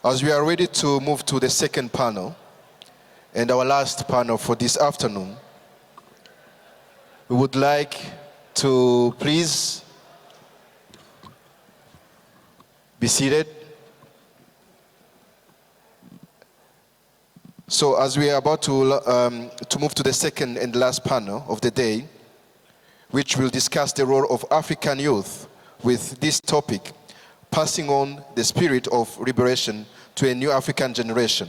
As we are ready to move to the second panel, and our last panel for this afternoon, we would like to please be seated. So as we are about to move to the second and last panel of the day, which will discuss the role of African youth with this topic, passing on the spirit of liberation to a new African generation.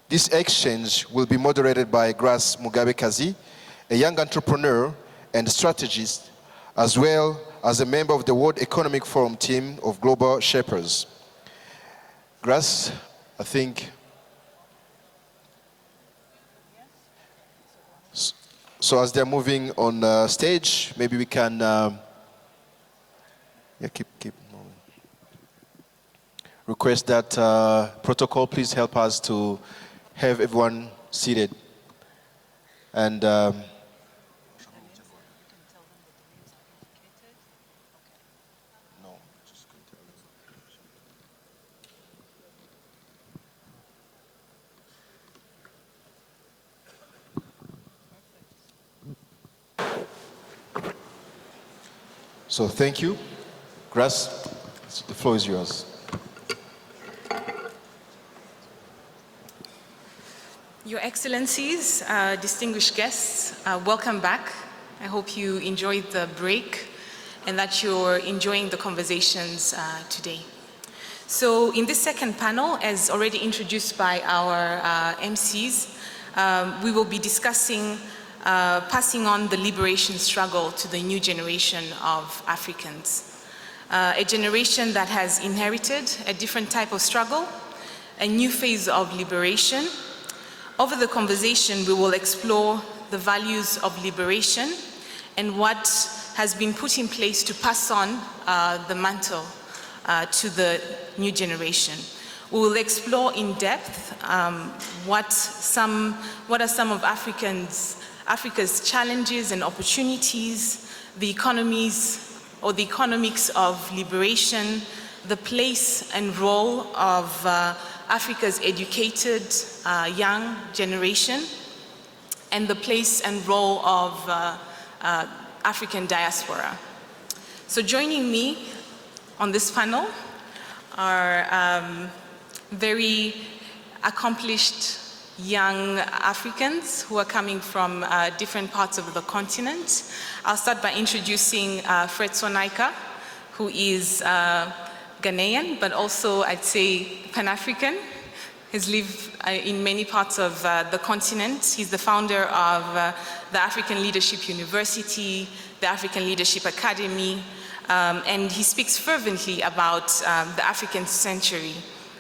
This exchange will be moderated by Grace Mugabe-Kazi, a young entrepreneur and strategist, as well as a member of the World Economic Forum team of Global Shapers. Grace, I think. So as they're moving on stage, maybe we can, keep moving. Request that protocol, please help us to have everyone seated. And so thank you. Grace, the floor is yours. Your Excellencies, distinguished guests, welcome back. I hope you enjoyed the break and that you're enjoying the conversations today. So in this second panel, as already introduced by our MCs, we will be discussing passing on the liberation struggle to the new generation of Africans. A generation that has inherited a different type of struggle, a new phase of liberation. Over the conversation, we will explore the values of liberation and what has been put in place to pass on the mantle to the new generation. We will explore in depth what are some of Africa's challenges and opportunities, the economies or the economics of liberation, the place and role of Africa's educated young generation, and the place and role of African diaspora. So joining me on this panel are very accomplished young Africans who are coming from different parts of the continent. I'll start by introducing Fred Sonaika, who is Ghanaian, but also I'd say Pan-African. He's lived in many parts of the continent. He's the founder of the African Leadership University, the African Leadership Academy, and he speaks fervently about the African century.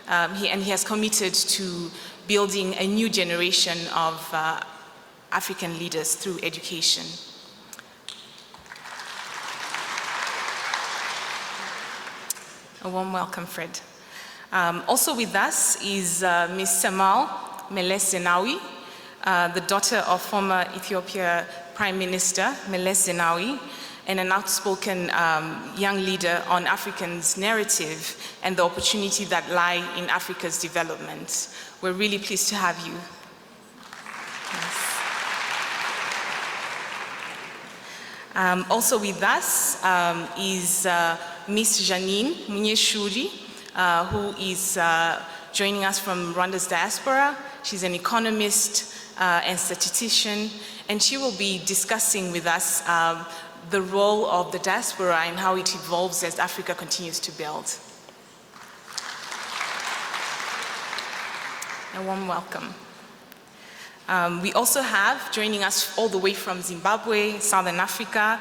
And he has committed to building a new generation of African leaders through education. A warm welcome, Fred. Also with us is Ms. Samal Meles Zenawi, the daughter of former Ethiopia Prime Minister Meles Zenawi, and an outspoken young leader on Africans' narrative and the opportunity that lie in Africa's development. We're really pleased to have you. Yes. Also with us is Ms. Janine Munyeshuri, who is joining us from Rwanda's diaspora. She's an economist and statistician, and she will be discussing with us the role of the diaspora and how it evolves as Africa continues to build. A warm welcome. We also have, joining us all the way from Zimbabwe, Southern Africa,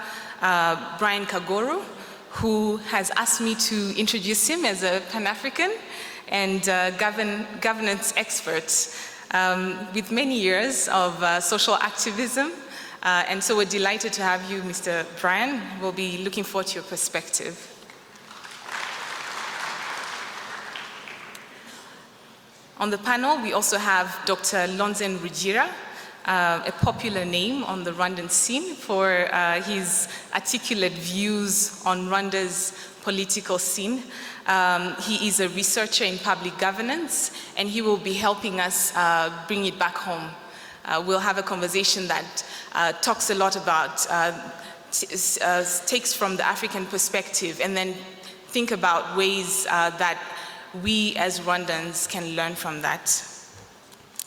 Brian Kagoro, who has asked me to introduce him as a Pan-African and governance expert with many years of social activism. And so we're delighted to have you, Mr. Brian. We'll be looking forward to your perspective. On the panel, we also have Dr. Lonzen Rugira, a popular name on the Rwandan scene for his articulate views on Rwanda's political scene. He is a researcher in public governance, and he will be helping us bring it back home. We'll have a conversation that talks a lot about, takes from the African perspective, and then think about ways that we as Rwandans can learn from that.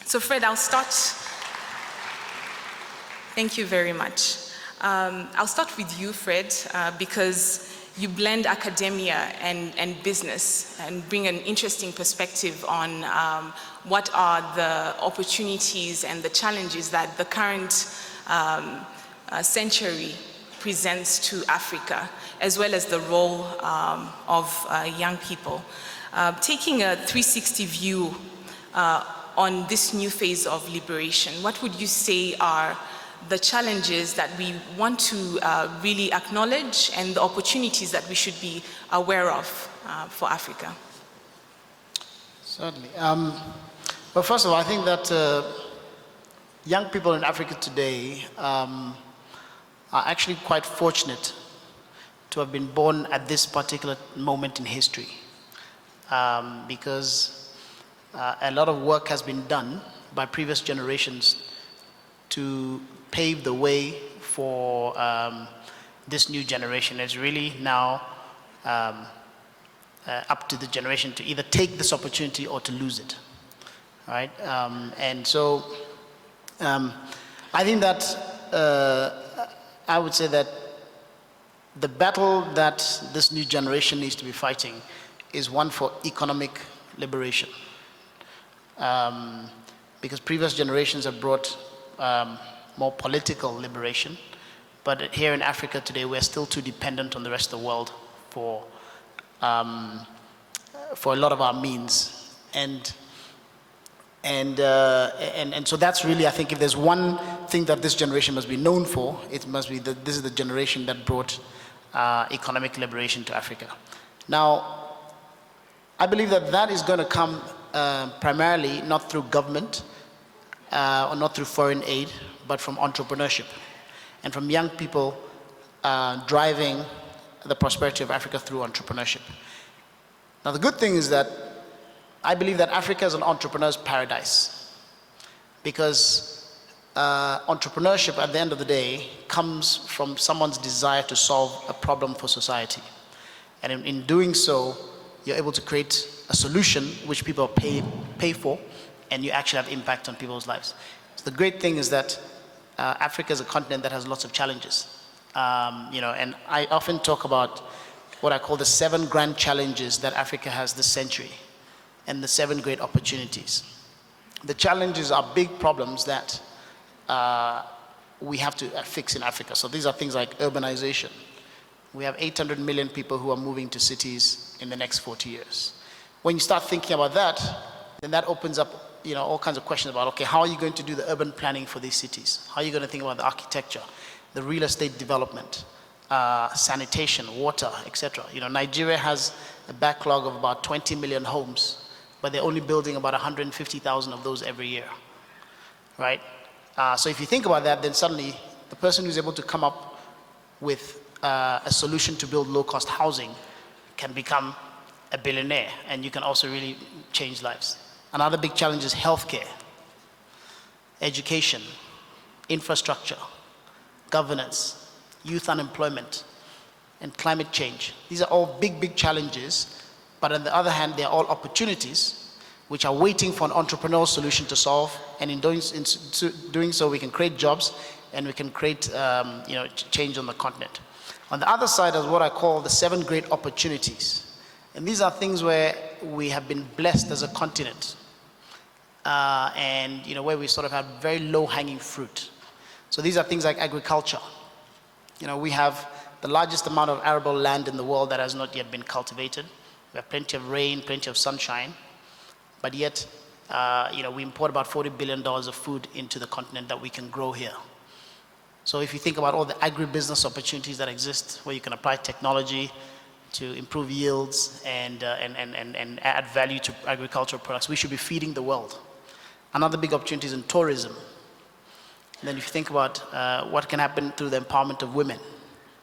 So Fred, I'll start. Thank you very much. I'll start with you, Fred, because you blend academia and business and bring an interesting perspective on what are the opportunities and the challenges that the current century presents to Africa, as well as the role of young people. Taking a 360 view on this new phase of liberation, what would you say are the challenges that we want to really acknowledge and the opportunities that we should be aware of for Africa? Certainly. Well, first of all, I think that young people in Africa today are actually quite fortunate to have been born at this particular moment in history, because a lot of work has been done by previous generations to pave the way for this new generation. It's really now up to the generation to either take this opportunity or to lose it, right? And so I think that I would say that the battle that this new generation needs to be fighting is one for economic liberation, because previous generations have brought more political liberation, but here in Africa today we're still too dependent on the rest of the world for a lot of our means, and so that's really, I think, if there's one thing that this generation must be known for, it must be that this is the generation that brought economic liberation to Africa. Now, I believe that that is going to come primarily not through government or not through foreign aid, but from entrepreneurship and from young people driving the prosperity of Africa through entrepreneurship. Now, the good thing is that I believe that Africa is an entrepreneur's paradise, because entrepreneurship at the end of the day comes from someone's desire to solve a problem for society. And in doing so, you're able to create a solution which people pay for, and you actually have impact on people's lives. So the great thing is that Africa is a continent that has lots of challenges. And I often talk about what I call the 7 grand challenges that Africa has this century, and the 7 great opportunities. The challenges are big problems that we have to fix in Africa. So these are things like urbanization. We have 800 million people who are moving to cities in the next 40 years. When you start thinking about that, then that opens up all kinds of questions about, okay, how are you going to do the urban planning for these cities? How are you going to think about the architecture, the real estate development, sanitation, water, etc.? Nigeria has a backlog of about 20 million homes, but they're only building about 150,000 of those every year, right? So if you think about that, then suddenly the person who's able to come up with a solution to build low-cost housing can become a billionaire, and you can also really change lives. Another big challenge is healthcare, education, infrastructure, governance, youth unemployment, and climate change. These are all big, big challenges, but on the other hand, they're all opportunities which are waiting for an entrepreneurial solution to solve, and in doing so, we can create jobs and we can create change on the continent. On the other side is what I call the 7 great opportunities. And these are things where we have been blessed as a continent, and where we sort of have very low-hanging fruit. So these are things like agriculture. We have the largest amount of arable land in the world that has not yet been cultivated. We have plenty of rain, plenty of sunshine, but yet we import about $40 billion of food into the continent that we can grow here. So if you think about all the agribusiness opportunities that exist, where you can apply technology to improve yields and add value to agricultural products, we should be feeding the world. Another big opportunity is in tourism. And then if you think about what can happen through the empowerment of women,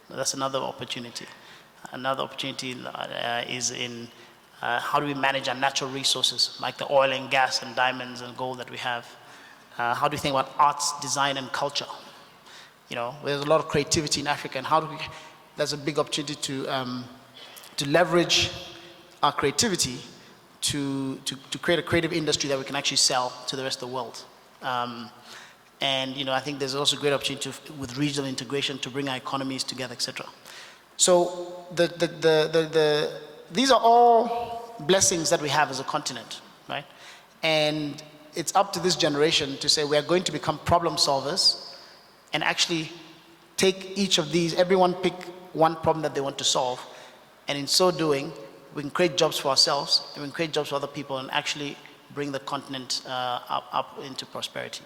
that's another opportunity. Another opportunity is in how do we manage our natural resources, like the oil and gas and diamonds and gold that we have. How do we think about arts, design, and culture? You know, there's a lot of creativity in Africa, and how do we, there's a big opportunity to leverage our creativity to create a creative industry that we can actually sell to the rest of the world. And you know, I think there's also a great opportunity with regional integration to bring our economies together, etc. So these are all blessings that we have as a continent, right? And it's up to this generation to say we are going to become problem solvers and actually take each of these, everyone pick one problem that they want to solve, and in so doing, we can create jobs for ourselves, and we can create jobs for other people, and actually bring the continent up into prosperity.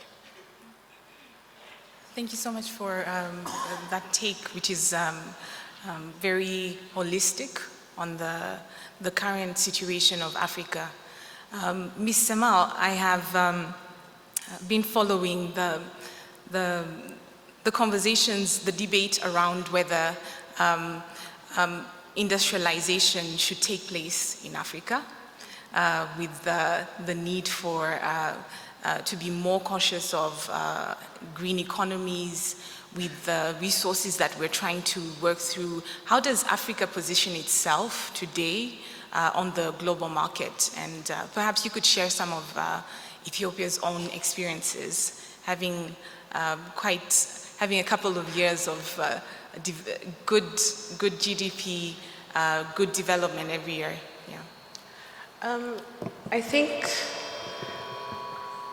Thank you so much for that take, which is very holistic on the current situation of Africa. Ms. Semal, I have been following the conversations, the debate around whether industrialization should take place in Africa, with the need for to be more cautious of green economies, with the resources that we're trying to work through. How does Africa position itself today on the global market? And perhaps you could share some of Ethiopia's own experiences, having having a couple of years of good GDP, good development every year. Yeah. I think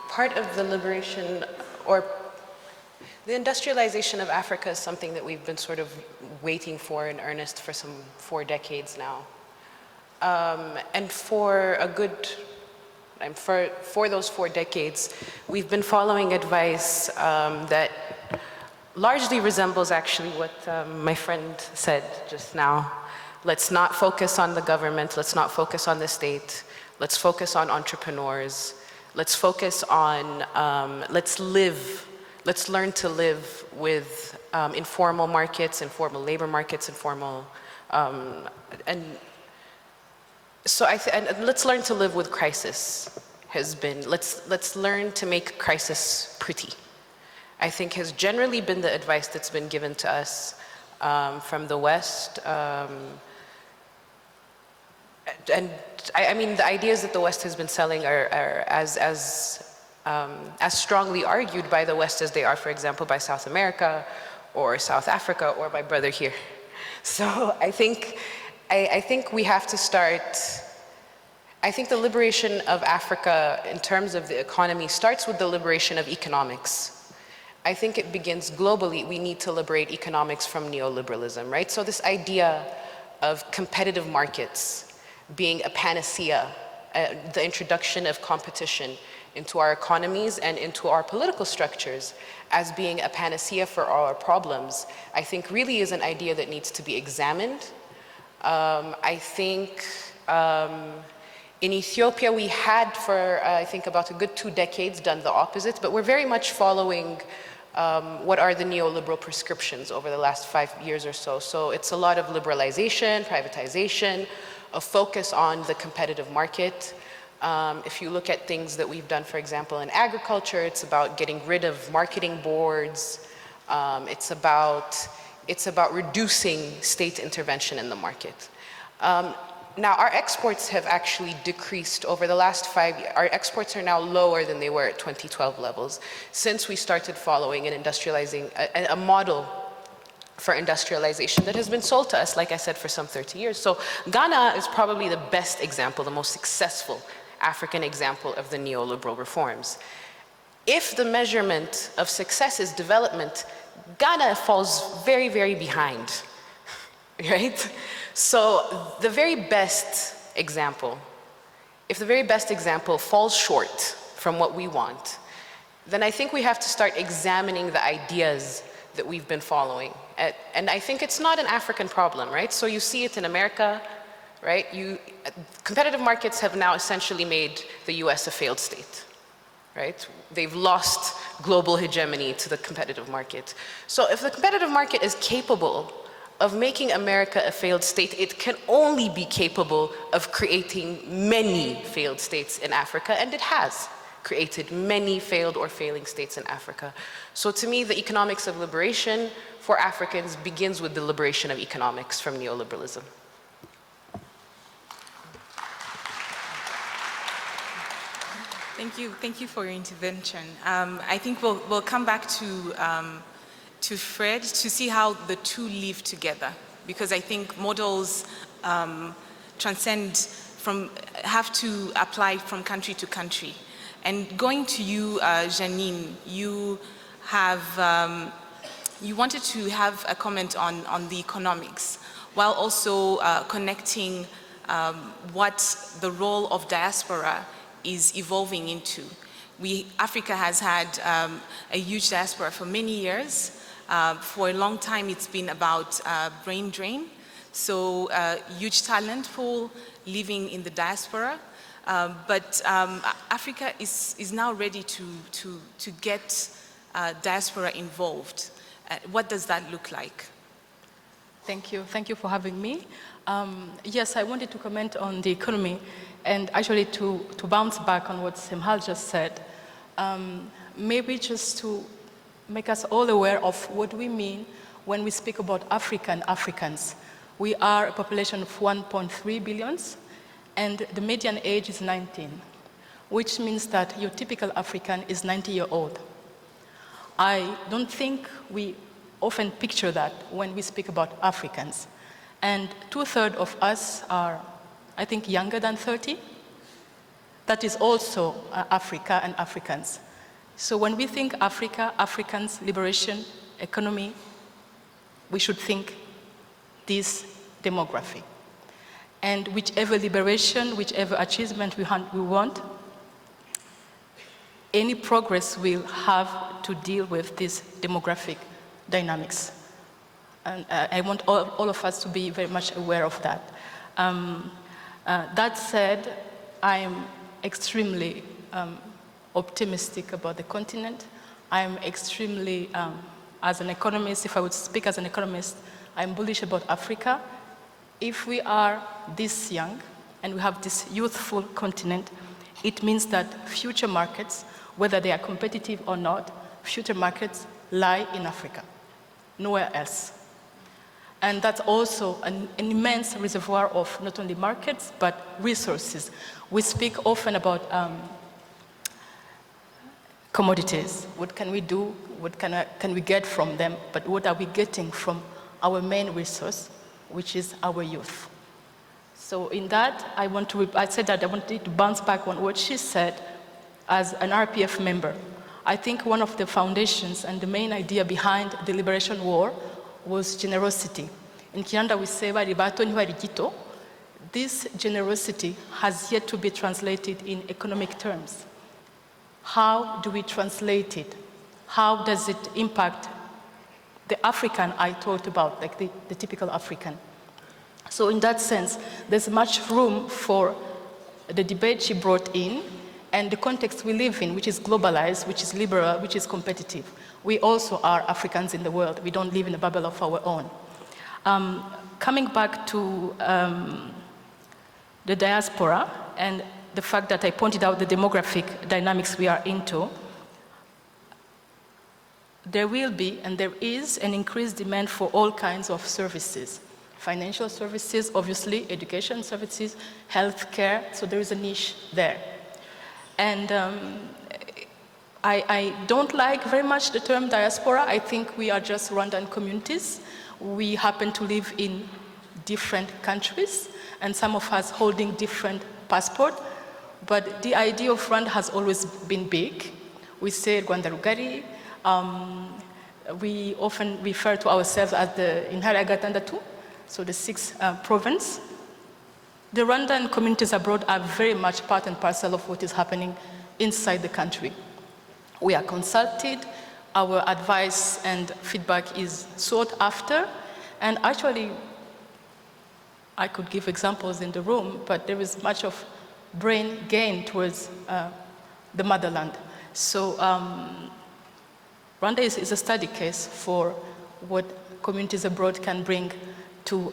part of the liberation or the industrialization of Africa is something that we've been sort of waiting for in earnest for some 4 decades now. And for a good, for those 4 decades, we've been following advice that largely resembles actually what my friend said just now. Let's not focus on the government, let's not focus on the state, let's focus on entrepreneurs, let's focus on, let's learn to live with informal markets, informal labor markets, informal, and let's learn to live with crisis has been, let's learn to make crisis pretty, I think has generally been the advice that's been given to us from the West. And I mean, the ideas that the West has been selling are as strongly argued by the West as they are, for example, by South America or South Africa or my brother here. So I think we have to start, I think the liberation of Africa in terms of the economy starts with the liberation of economics. I think it begins globally. We need to liberate economics from neoliberalism, right? So this idea of competitive markets being a panacea, the introduction of competition into our economies and into our political structures as being a panacea for all our problems, I think really is an idea that needs to be examined. I think in Ethiopia we had for I think about a good 2 decades done the opposite, but we're very much following what are the neoliberal prescriptions over the last 5 years or so. So it's a lot of liberalization, privatization, a focus on the competitive market. If you look at things that we've done, for example, in agriculture, it's about getting rid of marketing boards. It's about reducing state intervention in the market. Now, our exports have actually decreased over the last 5 years. Our exports are now lower than they were at 2012 levels since we started following and industrializing a model for industrialization that has been sold to us, like I said, for some 30 years. So Ghana is probably the best example, the most successful African example of the neoliberal reforms. If the measurement of success is development, Ghana falls very, very behind, right? So the very best example, if the very best example falls short from what we want, then I think we have to start examining the ideas that we've been following. And I think it's not an African problem, right? So you see it in America, right? Competitive markets have now essentially made the US a failed state, right? They've lost global hegemony to the competitive market. So if the competitive market is capable of making America a failed state, it can only be capable of creating many failed states in Africa, and it has created many failed or failing states in Africa. So to me, the economics of liberation for Africans begins with the liberation of economics from neoliberalism. Thank you for your intervention. I think we'll come back to Fred to see how the two live together, because I think models have to apply from country to country. And going to you, Janine, you wanted to have a comment on the economics, while also connecting what the role of diaspora is evolving into. Africa has had a huge diaspora for many years. For a long time, it's been about brain drain. So huge talent pool living in the diaspora. But Africa is now ready to get diaspora involved. What does that look like? Thank you. Thank you for having me. Yes, I wanted to comment on the economy, and actually to bounce back on what Semhal just said, maybe just to make us all aware of what we mean when we speak about Africa and Africans. We are a population of 1.3 billion, and the median age is 19, which means that your typical African is 90-year-old. I don't think we often picture that when we speak about Africans. And 2/3 of us are, I think, younger than 30. That is also Africa and Africans. So when we think Africa, Africans, liberation, economy, we should think this demography. And whichever liberation, whichever achievement we want, any progress will have to deal with this demographic dynamics. And I want all of us to be very much aware of that. That said, I am extremely optimistic about the continent. I am extremely, as an economist, if I would speak as an economist, I'm bullish about Africa. If we are this young and we have this youthful continent, it means that future markets, whether they are competitive or not, future markets lie in Africa, nowhere else. And that's also an immense reservoir of not only markets, but resources. We speak often about commodities. What can we do? What can we get from them? But what are we getting from our main resource, which is our youth? So in that, I said that I wanted to bounce back on what she said as an RPF member. I think one of the foundations and the main idea behind the Liberation War was generosity. In Kianda we say, this generosity has yet to be translated in economic terms. How do we translate it? How does it impact the African I talked about, like the typical African? So in that sense, there's much room for the debate she brought in and the context we live in, which is globalized, which is liberal, which is competitive. We also are Africans in the world. We don't live in a bubble of our own. Coming back to the diaspora and the fact that I pointed out the demographic dynamics we are into, there will be and there is an increased demand for all kinds of services. Financial services, obviously, education services, healthcare, so there is a niche there. And I don't like very much the term diaspora. I think we are just Rwandan communities. We happen to live in different countries, and some of us holding different passports. But the idea of Rwanda has always been big. We say Rwanda Rugari. We often refer to ourselves as the Intara Gatandatu, so the sixth province. The Rwandan communities abroad are very much part and parcel of what is happening inside the country. We are consulted, our advice and feedback is sought after, and actually, I could give examples in the room, but there is much of brain gain towards the motherland. So Rwanda is a study case for what communities abroad can bring to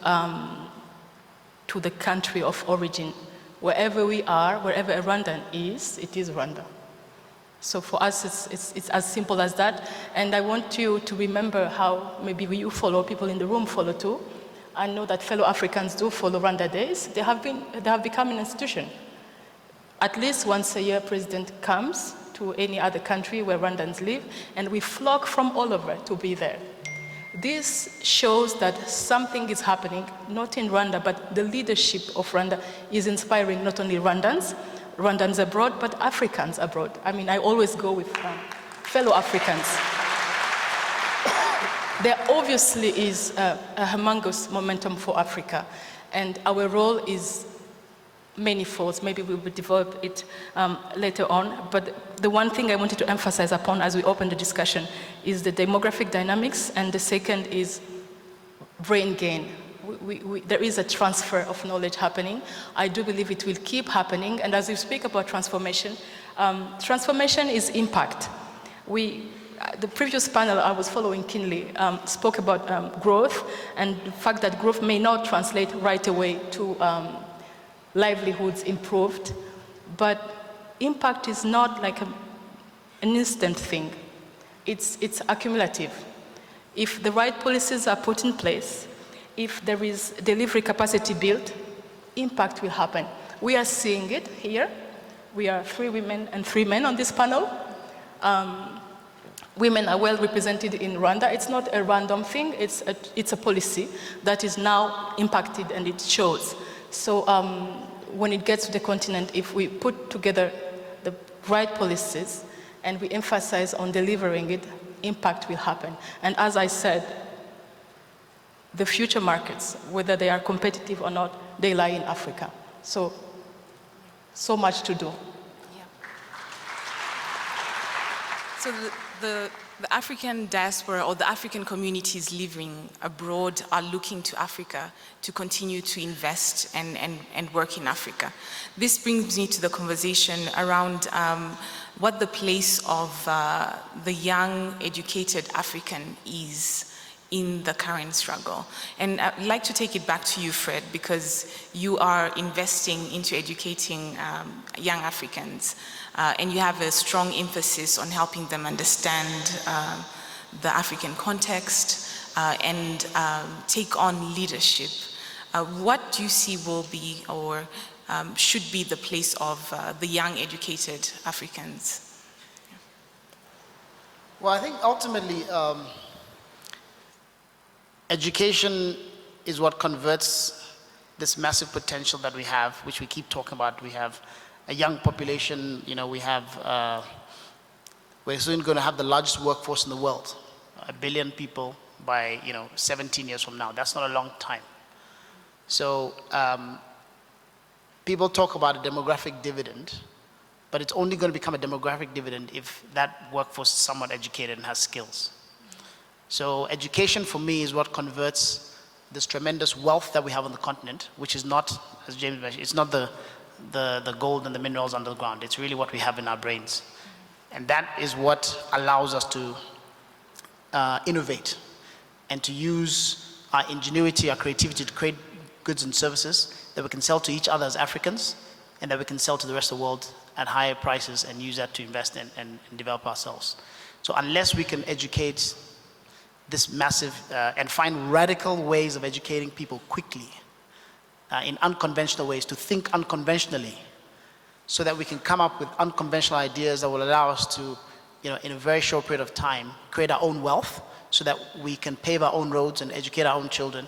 the country of origin. Wherever we are, wherever a Rwandan is, it is Rwanda. So for us, it's as simple as that. And I want you to remember how maybe you follow, people in the room follow too. I know that fellow Africans do follow Rwanda Days. They have become an institution. At least once a year, president comes to any other country where Rwandans live, and we flock from all over to be there. This shows that something is happening, not in Rwanda, but the leadership of Rwanda is inspiring not only Rwandans abroad, but Africans abroad. I mean, I always go with fellow Africans. There obviously is a humongous momentum for Africa, and our role is manifold. Maybe we will develop it later on, but the one thing I wanted to emphasize upon as we open the discussion is the demographic dynamics, and the second is brain gain. There is a transfer of knowledge happening. I do believe it will keep happening, and as you speak about transformation, transformation is impact. The previous panel I was following keenly spoke about growth and the fact that growth may not translate right away to livelihoods improved, but impact is not like an instant thing. It's accumulative. If the right policies are put in place, if there is delivery capacity built, impact will happen. We are seeing it here. We are 3 women and 3 men on this panel. Women are well represented in Rwanda. It's not a random thing, it's a policy that is now impacted and it shows. So when it gets to the continent, if we put together the right policies and we emphasize on delivering it, impact will happen. And as I said, the future markets, whether they are competitive or not, they lie in Africa. So much to do. Yeah. So the African diaspora or the African communities living abroad are looking to Africa to continue to invest and work in Africa. This brings me to the conversation around what the place of the young, educated African is in the current struggle. And I'd like to take it back to you, Fred, because you are investing into educating young Africans, and you have a strong emphasis on helping them understand the African context and take on leadership. What do you see will be or should be the place of the young, educated Africans? Well, I think ultimately, education is what converts this massive potential that we have, which we keep talking about. We have a young population, we're soon going to have the largest workforce in the world, 1 billion people by 17 years from now. That's not a long time. So people talk about a demographic dividend, but it's only going to become a demographic dividend if that workforce is somewhat educated and has skills. So education for me is what converts this tremendous wealth that we have on the continent, which is not, as James mentioned, it's not the gold and the minerals under the ground. It's really what we have in our brains. And that is what allows us to innovate and to use our ingenuity, our creativity to create goods and services that we can sell to each other as Africans and that we can sell to the rest of the world at higher prices and use that to invest in and develop ourselves. So unless we can educate this massive and find radical ways of educating people quickly in unconventional ways, to think unconventionally, so that we can come up with unconventional ideas that will allow us to, in a very short period of time, create our own wealth so that we can pave our own roads and educate our own children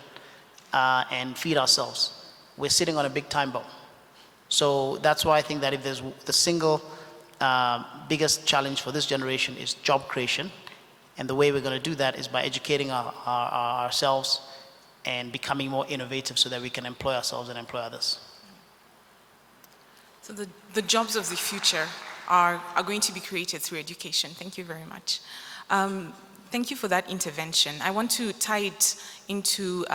and feed ourselves. We're sitting on a big time bomb. So that's why I think that if there's the single biggest challenge for this generation is job creation. And the way we're going to do that is by educating ourselves and becoming more innovative so that we can employ ourselves and employ others. So the jobs of the future are going to be created through education. Thank you very much. Thank you for that intervention. I want to tie it into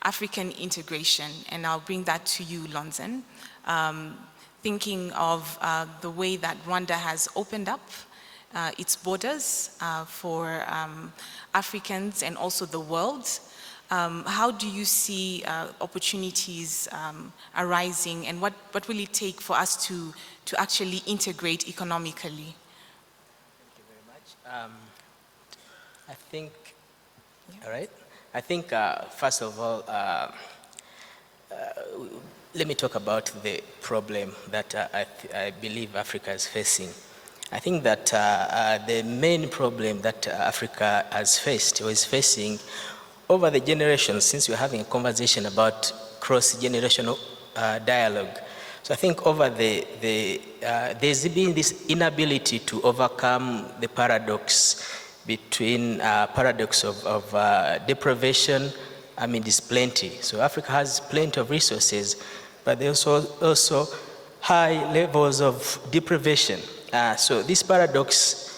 African integration, and I'll bring that to you, Lonzen. Thinking of the way that Rwanda has opened up its borders for Africans and also the world. How do you see opportunities arising, and what will it take for us to actually integrate economically? Thank you very much. I think, all right. I think, first of all, let me talk about the problem that I believe Africa is facing. I think that the main problem that Africa has faced or is facing over the generations, since we're having a conversation about cross-generational dialogue. So I think over there's been this inability to overcome the paradox between paradox of deprivation. I mean, there's plenty. So Africa has plenty of resources, but there's also high levels of deprivation. So this paradox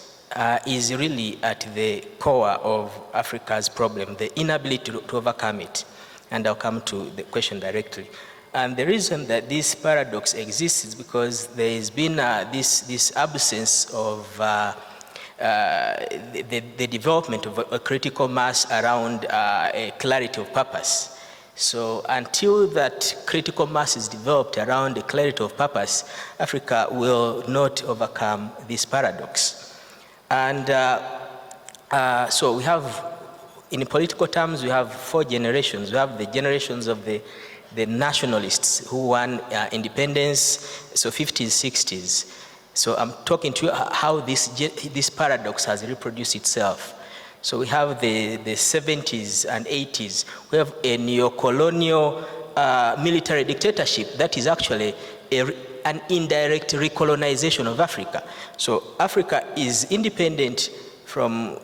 is really at the core of Africa's problem, the inability to overcome it. And I'll come to the question directly. And the reason that this paradox exists is because there has been this absence of the development of a critical mass around a clarity of purpose. So until that critical mass is developed around a clarity of purpose, Africa will not overcome this paradox. And so we have, in political terms, we have 4 generations. We have the generations of the nationalists who won independence, so 50s, 60s. So I'm talking to you how this paradox has reproduced itself. So we have the 70s and 80s. We have a neo-colonial military dictatorship that is actually an indirect recolonization of Africa. So Africa is independent from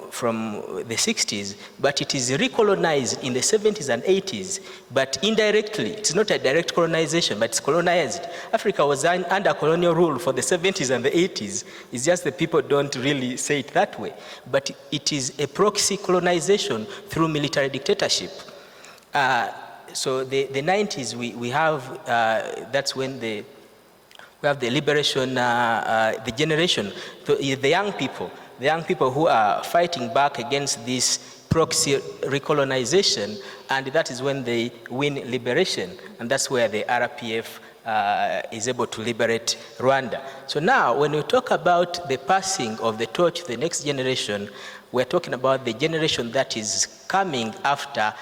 the 60s, but it is recolonized in the 70s and 80s, but indirectly. It's not a direct colonization, but it's colonized. Africa was under colonial rule for the 70s and the 80s. It's just that people don't really say it that way. But it is a proxy colonization through military dictatorship. So the 90s, we have, that's when we have the liberation, the generation, the young people who are fighting back against this proxy recolonization, and that is when they win liberation, and that's where the RPF is able to liberate Rwanda. So now, when we talk about the passing of the torch to the next generation, we're talking about the generation that is coming after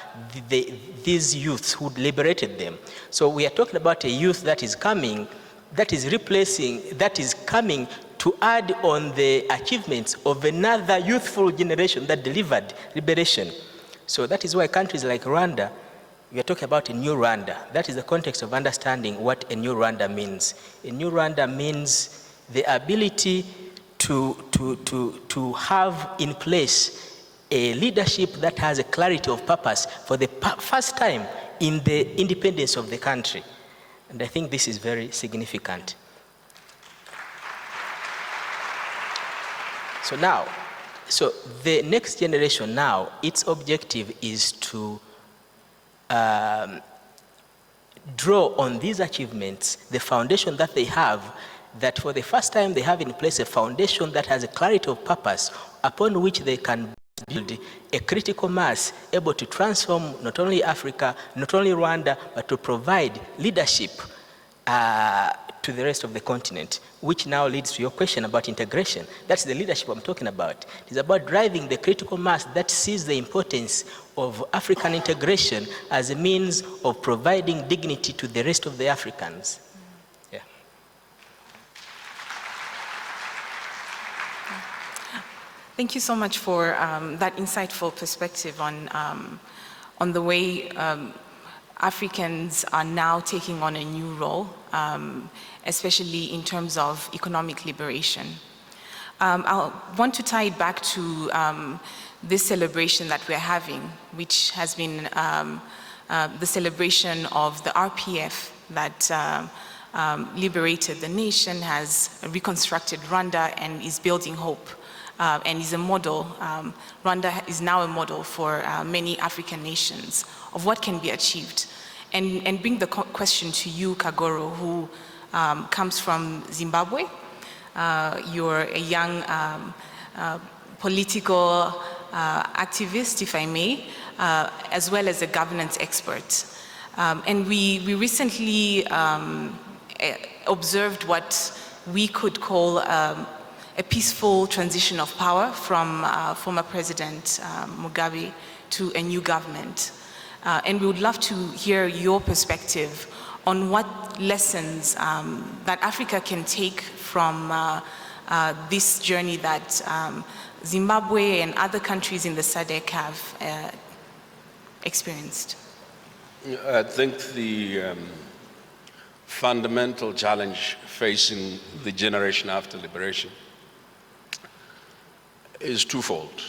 these youths who liberated them. So we are talking about a youth that is coming, that is replacing, that is coming to add on the achievements of another youthful generation that delivered liberation. So that is why countries like Rwanda, we are talking about a new Rwanda. That is the context of understanding what a new Rwanda means. A new Rwanda means the ability to have in place a leadership that has a clarity of purpose for the first time in the independence of the country. And I think this is very significant. So now, so the next generation now, its objective is to draw on these achievements, the foundation that they have, that for the first time they have in place a foundation that has a clarity of purpose upon which they can build a critical mass able to transform not only Africa, not only Rwanda, but to provide leadership to the rest of the continent, which now leads to your question about integration. That's the leadership I'm talking about. It's about driving the critical mass that sees the importance of African integration as a means of providing dignity to the rest of the Africans. Yeah. Thank you so much for that insightful perspective on the way Africans are now taking on a new role, especially in terms of economic liberation. I want to tie it back to this celebration that we're having, which has been the celebration of the RPF that liberated the nation, has reconstructed Rwanda, and is building hope, and is a model. Rwanda is now a model for many African nations of what can be achieved. And bring the question to you, Kagoro, who comes from Zimbabwe. You're a young political activist, if I may, as well as a governance expert. And we recently observed what we could call a peaceful transition of power from former President Mugabe to a new government. And we would love to hear your perspective on what lessons that Africa can take from this journey that Zimbabwe and other countries in the SADC have experienced. I think the fundamental challenge facing the generation after liberation is twofold.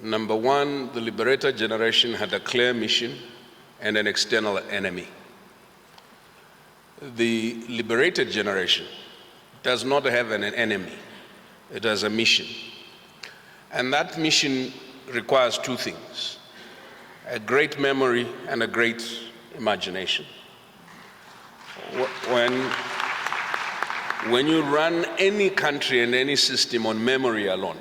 Number one, the liberated generation had a clear mission and an external enemy. The liberated generation does not have an enemy, it has a mission. And that mission requires two things: a great memory and a great imagination. When you run any country and any system on memory alone,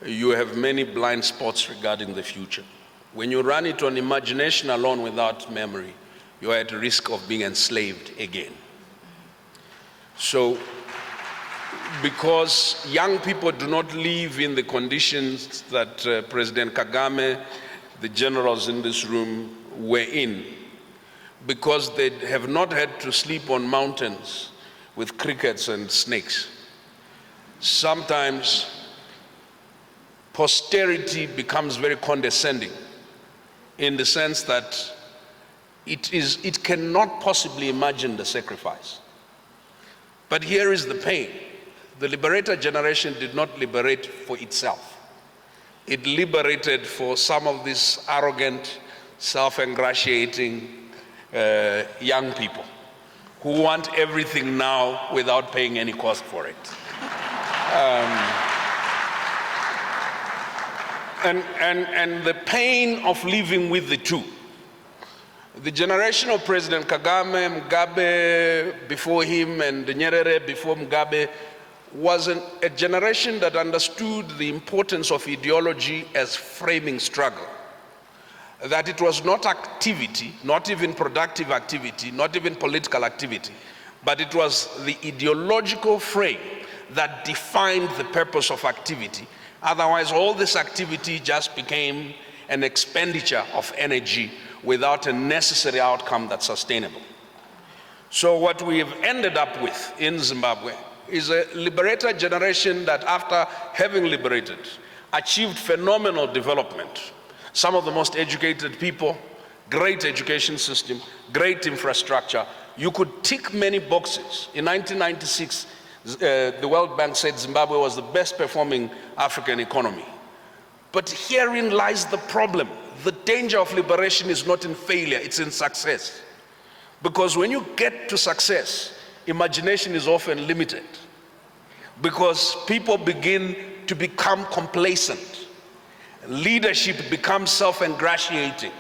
you have many blind spots regarding the future. When you run it on imagination alone without memory, you are at risk of being enslaved again. So, because young people do not live in the conditions that President Kagame, the generals in this room, were in, because they have not had to sleep on mountains with crickets and snakes, sometimes posterity becomes very condescending in the sense that it cannot possibly imagine the sacrifice. But here is the pain. The liberated generation did not liberate for itself. It liberated for some of these arrogant, self-ingratiating young people who want everything now without paying any cost for it. And the pain of living with the two. The generation of President Kagame, Mugabe before him, and Nyerere before Mugabe was a generation that understood the importance of ideology as framing struggle. That it was not activity, not even productive activity, not even political activity, but it was the ideological frame that defined the purpose of activity. Otherwise, all this activity just became an expenditure of energy without a necessary outcome that's sustainable. So what we have ended up with in Zimbabwe is a liberated generation that, after having liberated, achieved phenomenal development. Some of the most educated people, great education system, great infrastructure. You could tick many boxes. In 1996, the World Bank said Zimbabwe was the best performing African economy. But herein lies the problem. The danger of liberation is not in failure, it's in success. Because when you get to success, imagination is often limited. Because people begin to become complacent. Leadership becomes self-ingratiating.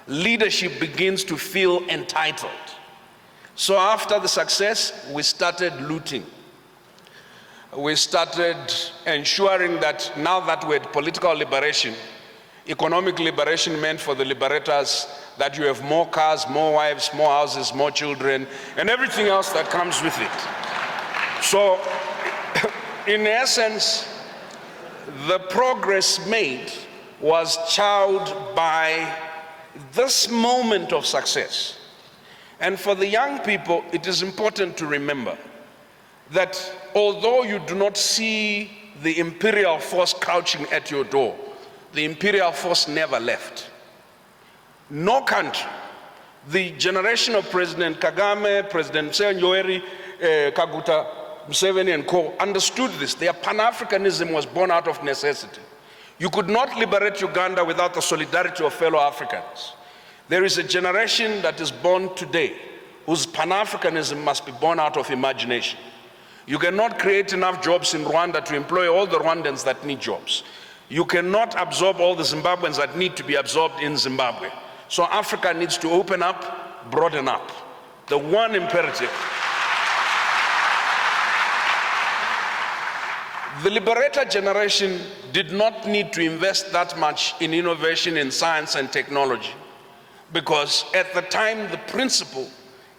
Leadership begins to feel entitled. So after the success, we started looting. We started ensuring that now that we had political liberation, economic liberation meant for the liberators that you have more cars, more wives, more houses, more children, and everything else that comes with it. So, in essence, the progress made was chowed by this moment of success. And for the young people, it is important to remember that although you do not see the imperial force crouching at your door, the imperial force never left. No country, the generation of President Kagame, President Yoweri Kaguta Museveni and co. understood this. Their Pan-Africanism was born out of necessity. You could not liberate Uganda without the solidarity of fellow Africans. There is a generation that is born today whose Pan-Africanism must be born out of imagination. You cannot create enough jobs in Rwanda to employ all the Rwandans that need jobs. You cannot absorb all the Zimbabweans that need to be absorbed in Zimbabwe. So Africa needs to open up, broaden up. The one imperative The liberator generation did not need to invest that much in innovation in science and technology, because at the time the principle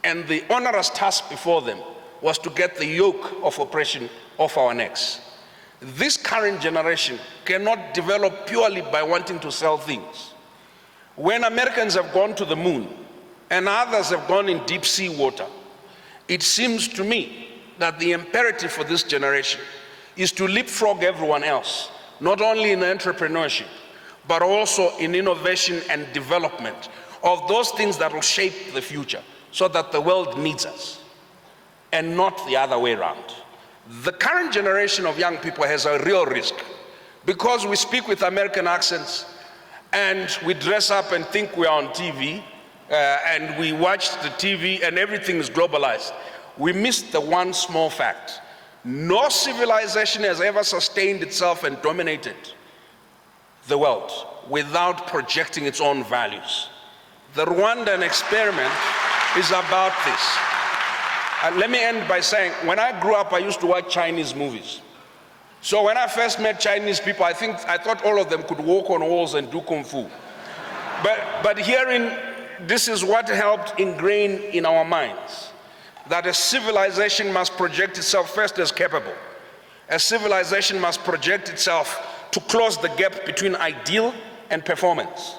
and the onerous task before them was to get the yoke of oppression off our necks. This current generation cannot develop purely by wanting to sell things. When Americans have gone to the moon and others have gone in deep sea water, it seems to me that the imperative for this generation is to leapfrog everyone else, not only in entrepreneurship, but also in innovation and development of those things that will shape the future so that the world needs us, and not the other way around. The current generation of young people has a real risk because we speak with American accents and we dress up and think we are on TV and we watch the TV and everything is globalized. We miss the one small fact. No civilization has ever sustained itself and dominated the world without projecting its own values. The Rwandan experiment is about this. And let me end by saying, when I grew up, I used to watch Chinese movies. So when I first met Chinese people, I thought all of them could walk on walls and do kung fu. But hearing, this is what helped ingrain in our minds, that a civilization must project itself first as capable. A civilization must project itself to close the gap between ideal and performance.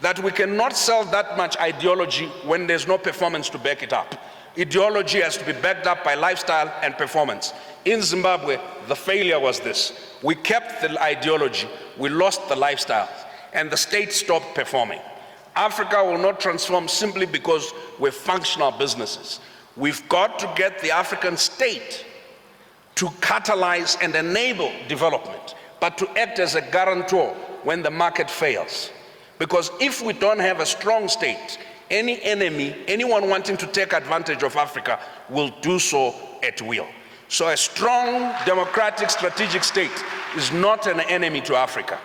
That we cannot sell that much ideology when there's no performance to back it up. Ideology has to be backed up by lifestyle and performance. In Zimbabwe, the failure was this. We kept the ideology, we lost the lifestyle, and the state stopped performing. Africa will not transform simply because we're functional businesses. We've got to get the African state to catalyze and enable development, but to act as a guarantor when the market fails. Because if we don't have a strong state, any enemy, anyone wanting to take advantage of Africa will do so at will. So a strong, democratic, strategic state is not an enemy to Africa,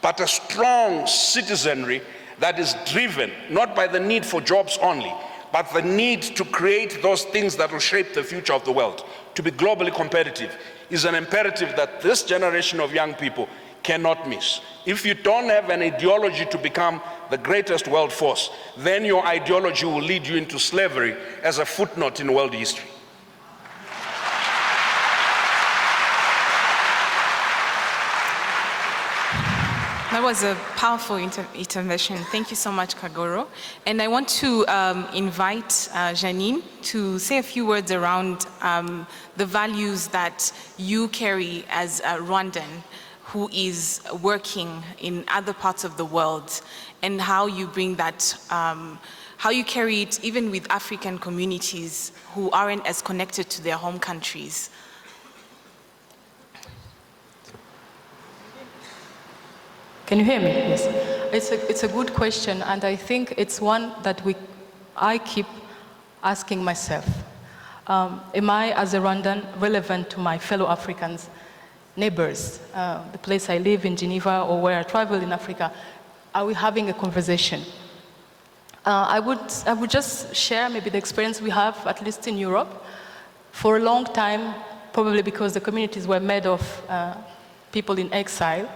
but a strong citizenry that is driven not by the need for jobs only, but the need to create those things that will shape the future of the world. To be globally competitive is an imperative that this generation of young people cannot miss. If you don't have an ideology to become the greatest world force, then your ideology will lead you into slavery as a footnote in world history. That was a powerful intervention. Thank you so much, Kagoro. And I want to invite Janine to say a few words around the values that you carry as a Rwandan who is working in other parts of the world, and how you bring that, how you carry it even with African communities who aren't as connected to their home countries. Can you hear me? Yes. It's a good question, and I think it's one that I keep asking myself. Am I, as a Rwandan, relevant to my fellow Africans, neighbors, the place I live in Geneva or where I travel in Africa? Are we having a conversation? I would just share maybe the experience we have, at least in Europe. For a long time, probably because the communities were made of people in exile,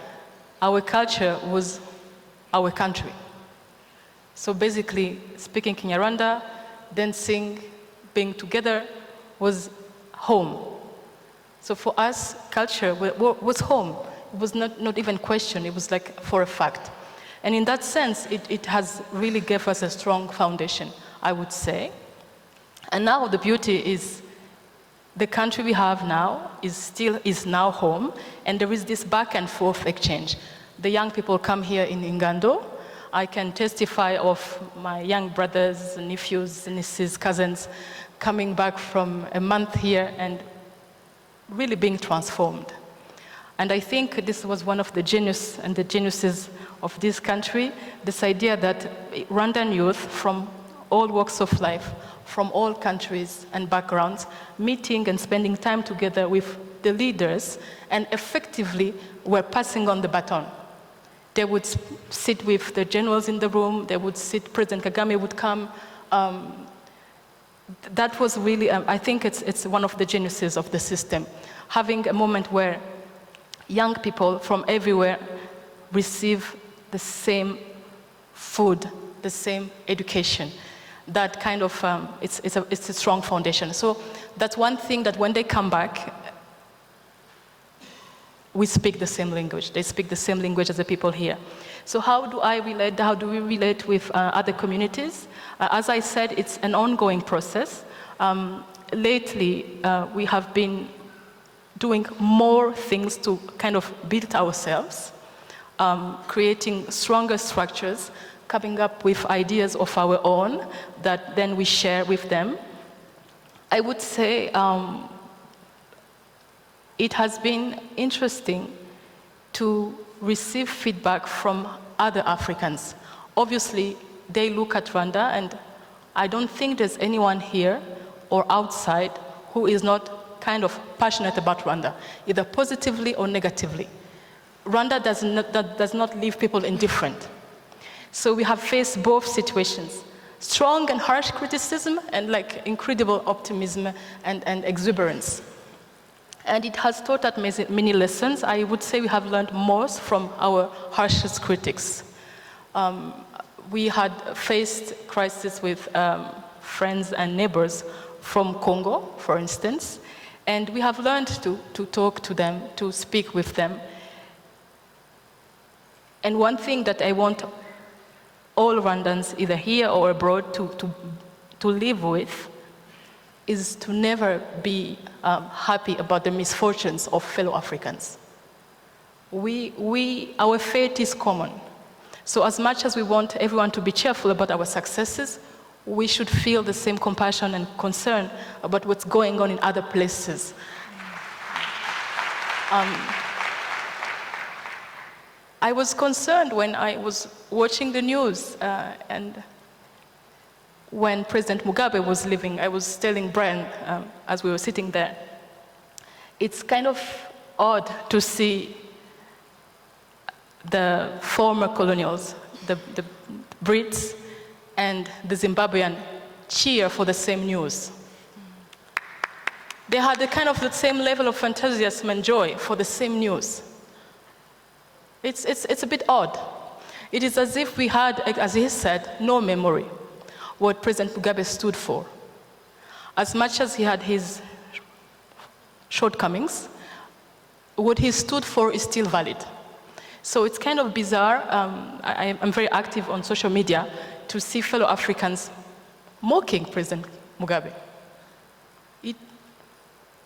our culture was our country. So basically, speaking Kinyarwanda, dancing, being together was home. So for us, culture was home. It was not even questioned, it was like for a fact. And in that sense, it has really given us a strong foundation, I would say. And now the beauty is the country we have now is now home, and there is this back and forth exchange. The young people come here in Ingando. I can testify of my young brothers, nephews, nieces, cousins coming back from a month here and really being transformed. And I think this was one of the geniuses of this country, this idea that Rwandan youth from all walks of life, from all countries and backgrounds, meeting and spending time together with the leaders, and effectively were passing on the baton. They would sit with the generals in the room, they would sit, President Kagame would come. That was really, I think it's one of the geniuses of the system, having a moment where young people from everywhere receive the same food, the same education. That kind of, it's a strong foundation. So that's one thing that when they come back, we speak the same language. They speak the same language as the people here. So how do we relate with other communities? As I said, it's an ongoing process. Lately, we have been doing more things to kind of build ourselves, creating stronger structures, coming up with ideas of our own that then we share with them. I would say it has been interesting to receive feedback from other Africans. Obviously, they look at Rwanda, and I don't think there's anyone here or outside who is not kind of passionate about Rwanda, either positively or negatively. Rwanda does not leave people indifferent. So we have faced both situations, strong and harsh criticism and like incredible optimism and exuberance. And it has taught us many lessons. I would say we have learned most from our harshest critics. We had faced crisis with friends and neighbors from Congo, for instance, and we have learned to talk to them, to speak with them. And one thing that I want all Rwandans, either here or abroad, to live with is to never be happy about the misfortunes of fellow Africans. Our fate is common. So as much as we want everyone to be cheerful about our successes, we should feel the same compassion and concern about what's going on in other places. I was concerned when I was watching the news and when President Mugabe was leaving. I was telling Brian as we were sitting there, it's kind of odd to see the former colonials, the Brits and the Zimbabwean cheer for the same news. They had the same level of enthusiasm and joy for the same news. It's a bit odd. It is as if we had, as he said, no memory what President Mugabe stood for. As much as he had his shortcomings, what he stood for is still valid. So it's kind of bizarre. I'm very active on social media to see fellow Africans mocking President Mugabe.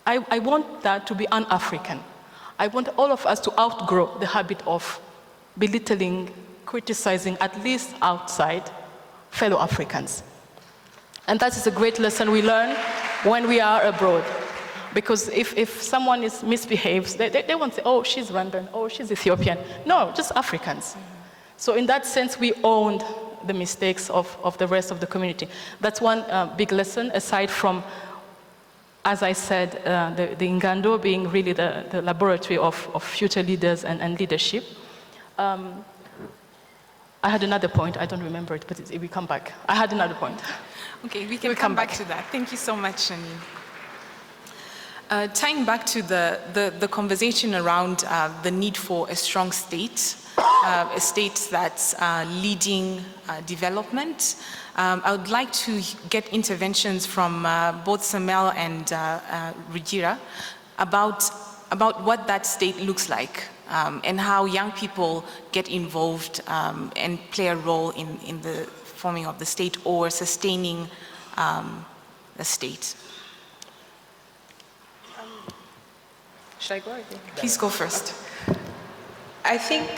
I want that to be un-African. I want all of us to outgrow the habit of belittling, criticizing, at least outside, fellow Africans. And that is a great lesson we learn when we are abroad. Because if someone misbehaves, they won't say, oh, she's Rwandan, oh, she's Ethiopian. No, just Africans. So in that sense, we owned the mistakes of the rest of the community. That's one big lesson, aside from, as I said, the Ingando being really the laboratory of future leaders and leadership. I had another point. I don't remember it, but it will come back. I had another point. Okay, we can come back to that. Thank you so much, Janine. Tying back to the conversation around the need for a strong state, a state that's leading development, I would like to get interventions from both Samel and Rugira about what that state looks like and how young people get involved and play a role in the forming of the state or sustaining the state. Should I go? Please go first. I think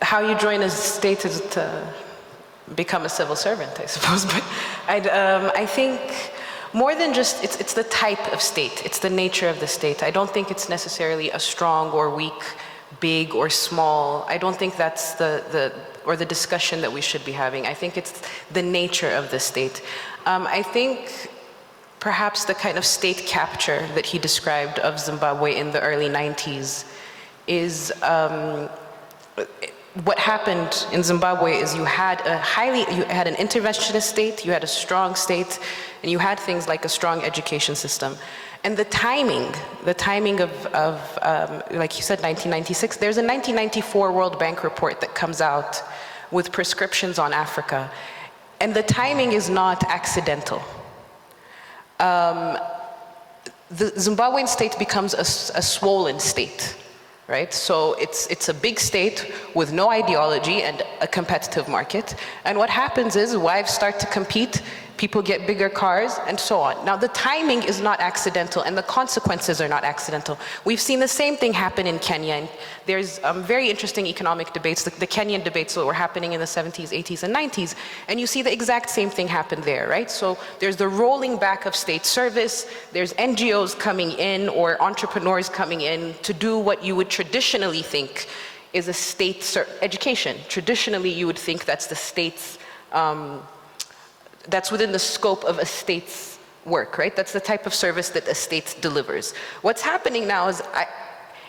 how you join a state is to become a civil servant, I suppose. But I think more than just, it's the type of state, it's the nature of the state. I don't think it's necessarily a strong or weak, big or small. I don't think that's the discussion that we should be having. I think it's the nature of the state. I think perhaps the kind of state capture that he described of Zimbabwe in the early 90s is what happened in Zimbabwe is you had an interventionist state, you had a strong state, and you had things like a strong education system. And the timing of like you said, 1996, there's a 1994 World Bank report that comes out with prescriptions on Africa. And the timing is not accidental. The Zimbabwean state becomes a swollen state, right? So it's a big state with no ideology and a competitive market. And what happens is wives start to compete, people get bigger cars, and so on. Now, the timing is not accidental, and the consequences are not accidental. We've seen the same thing happen in Kenya, and there's very interesting economic debates, the Kenyan debates that were happening in the 70s, 80s, and 90s, and you see the exact same thing happen there, right? So there's the rolling back of state service, there's NGOs coming in, or entrepreneurs coming in to do what you would traditionally think is a state education. Traditionally, you would think that's the state's that's within the scope of a state's work, right? That's the type of service that a state delivers. What's happening now is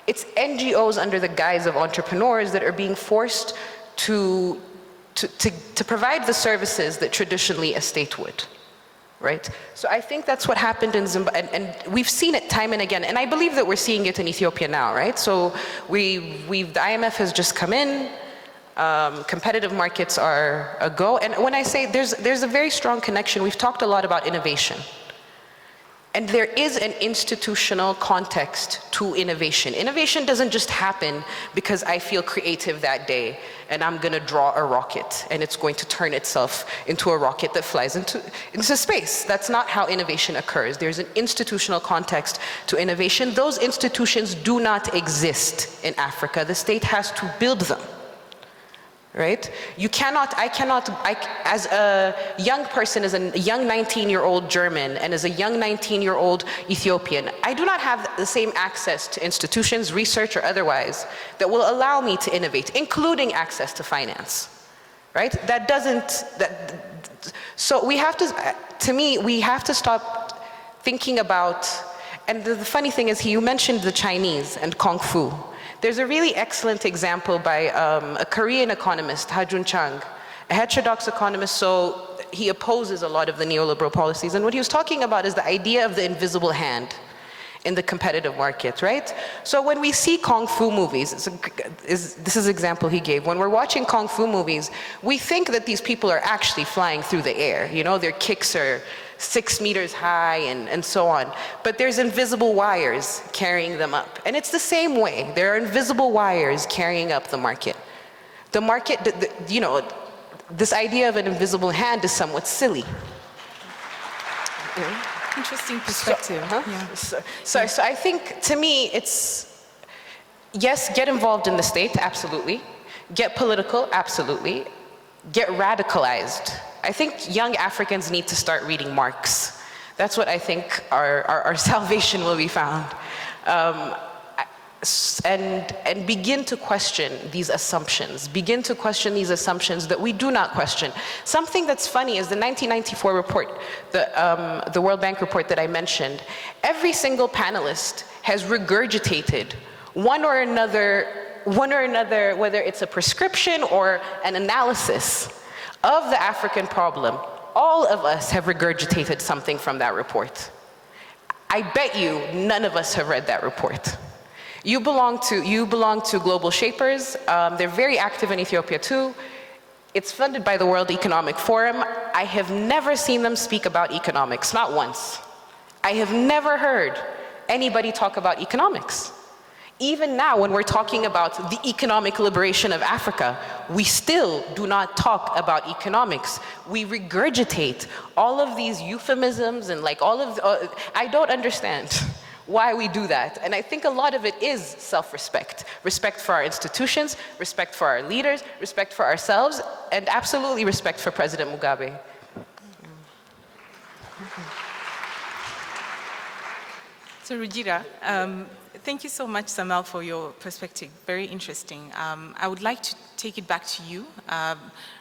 it's NGOs under the guise of entrepreneurs that are being forced to provide the services that traditionally a state would, right? So I think that's what happened in Zimbabwe, and we've seen it time and again, and I believe that we're seeing it in Ethiopia now, right? So the IMF has just come in, competitive markets are a go. And when I say there's a very strong connection, we've talked a lot about innovation. And there is an institutional context to innovation. Innovation doesn't just happen because I feel creative that day and I'm gonna draw a rocket and it's going to turn itself into a rocket that flies into space. That's not how innovation occurs. There's an institutional context to innovation. Those institutions do not exist in Africa. The state has to build them. Right? As a young person, as a young 19-year-old German, and as a young 19-year-old Ethiopian, I do not have the same access to institutions, research or otherwise, that will allow me to innovate, including access to finance, right? So we have to me, we have to stop thinking about, and the funny thing is, you mentioned the Chinese and Kung Fu. There's a really excellent example by a Korean economist, Ha-Joon Chang, a heterodox economist, so he opposes a lot of the neoliberal policies. And what he was talking about is the idea of the invisible hand in the competitive market, right? So when we see Kung Fu movies, this is an example he gave, when we're watching Kung Fu movies, we think that these people are actually flying through the air. You know, their kicks are 6 meters high and so on. But there's invisible wires carrying them up. And it's the same way. There are invisible wires carrying up the market. The market, you know, this idea of an invisible hand is somewhat silly. Interesting perspective. So I think, to me, it's, yes, get involved in the state, absolutely. Get political, absolutely. Get radicalized. I think young Africans need to start reading Marx. That's what I think our salvation will be found. And begin to question these assumptions. Begin to question these assumptions that we do not question. Something that's funny is the 1994 report, the World Bank report that I mentioned. Every single panelist has regurgitated one or another, whether it's a prescription or an analysis of the African problem. All of us have regurgitated something from that report. I bet you none of us have read that report. You belong to Global Shapers. They're very active in Ethiopia too. It's funded by the World Economic Forum. I have never seen them speak about economics, not once. I have never heard anybody talk about economics. Even now, when we're talking about the economic liberation of Africa, we still do not talk about economics. We regurgitate all of these euphemisms and like all of, I don't understand why we do that. And I think a lot of it is self-respect. Respect for our institutions, respect for our leaders, respect for ourselves, and absolutely respect for President Mugabe. So Rujira, thank you so much, Samel, for your perspective. Very interesting. I would like to take it back to you.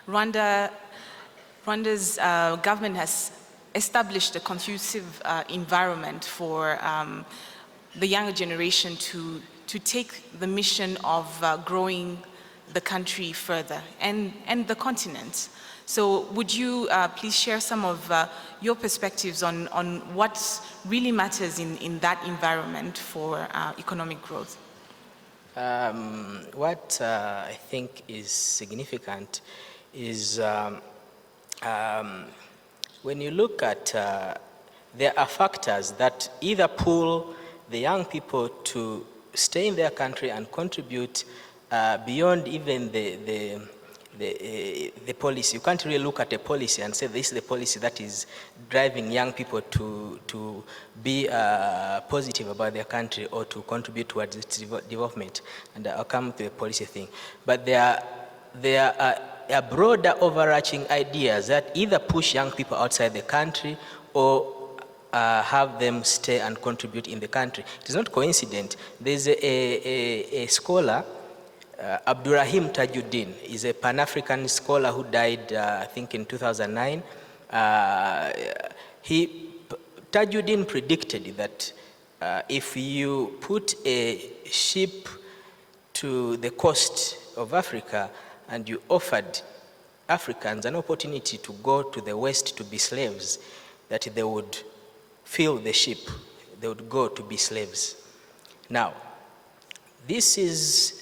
Rwanda's government has established a conducive environment for the younger generation to take the mission of growing the country further and the continent. So would you please share some of your perspectives on what really matters in that environment for economic growth? What I think is significant is when you look at, there are factors that either pull the young people to stay in their country and contribute beyond even the policy. You can't really look at a policy and say this is the policy that is driving young people to be positive about their country or to contribute towards its development. And I'll come to the policy thing. But there are broader overarching ideas that either push young people outside the country or have them stay and contribute in the country. It is not coincident. There's a scholar, Abdurrahim Tajuddin, is a Pan-African scholar who died, I think, in 2009. Tajuddin predicted that if you put a ship to the coast of Africa and you offered Africans an opportunity to go to the West to be slaves, that they would fill the ship, they would go to be slaves. Now, this is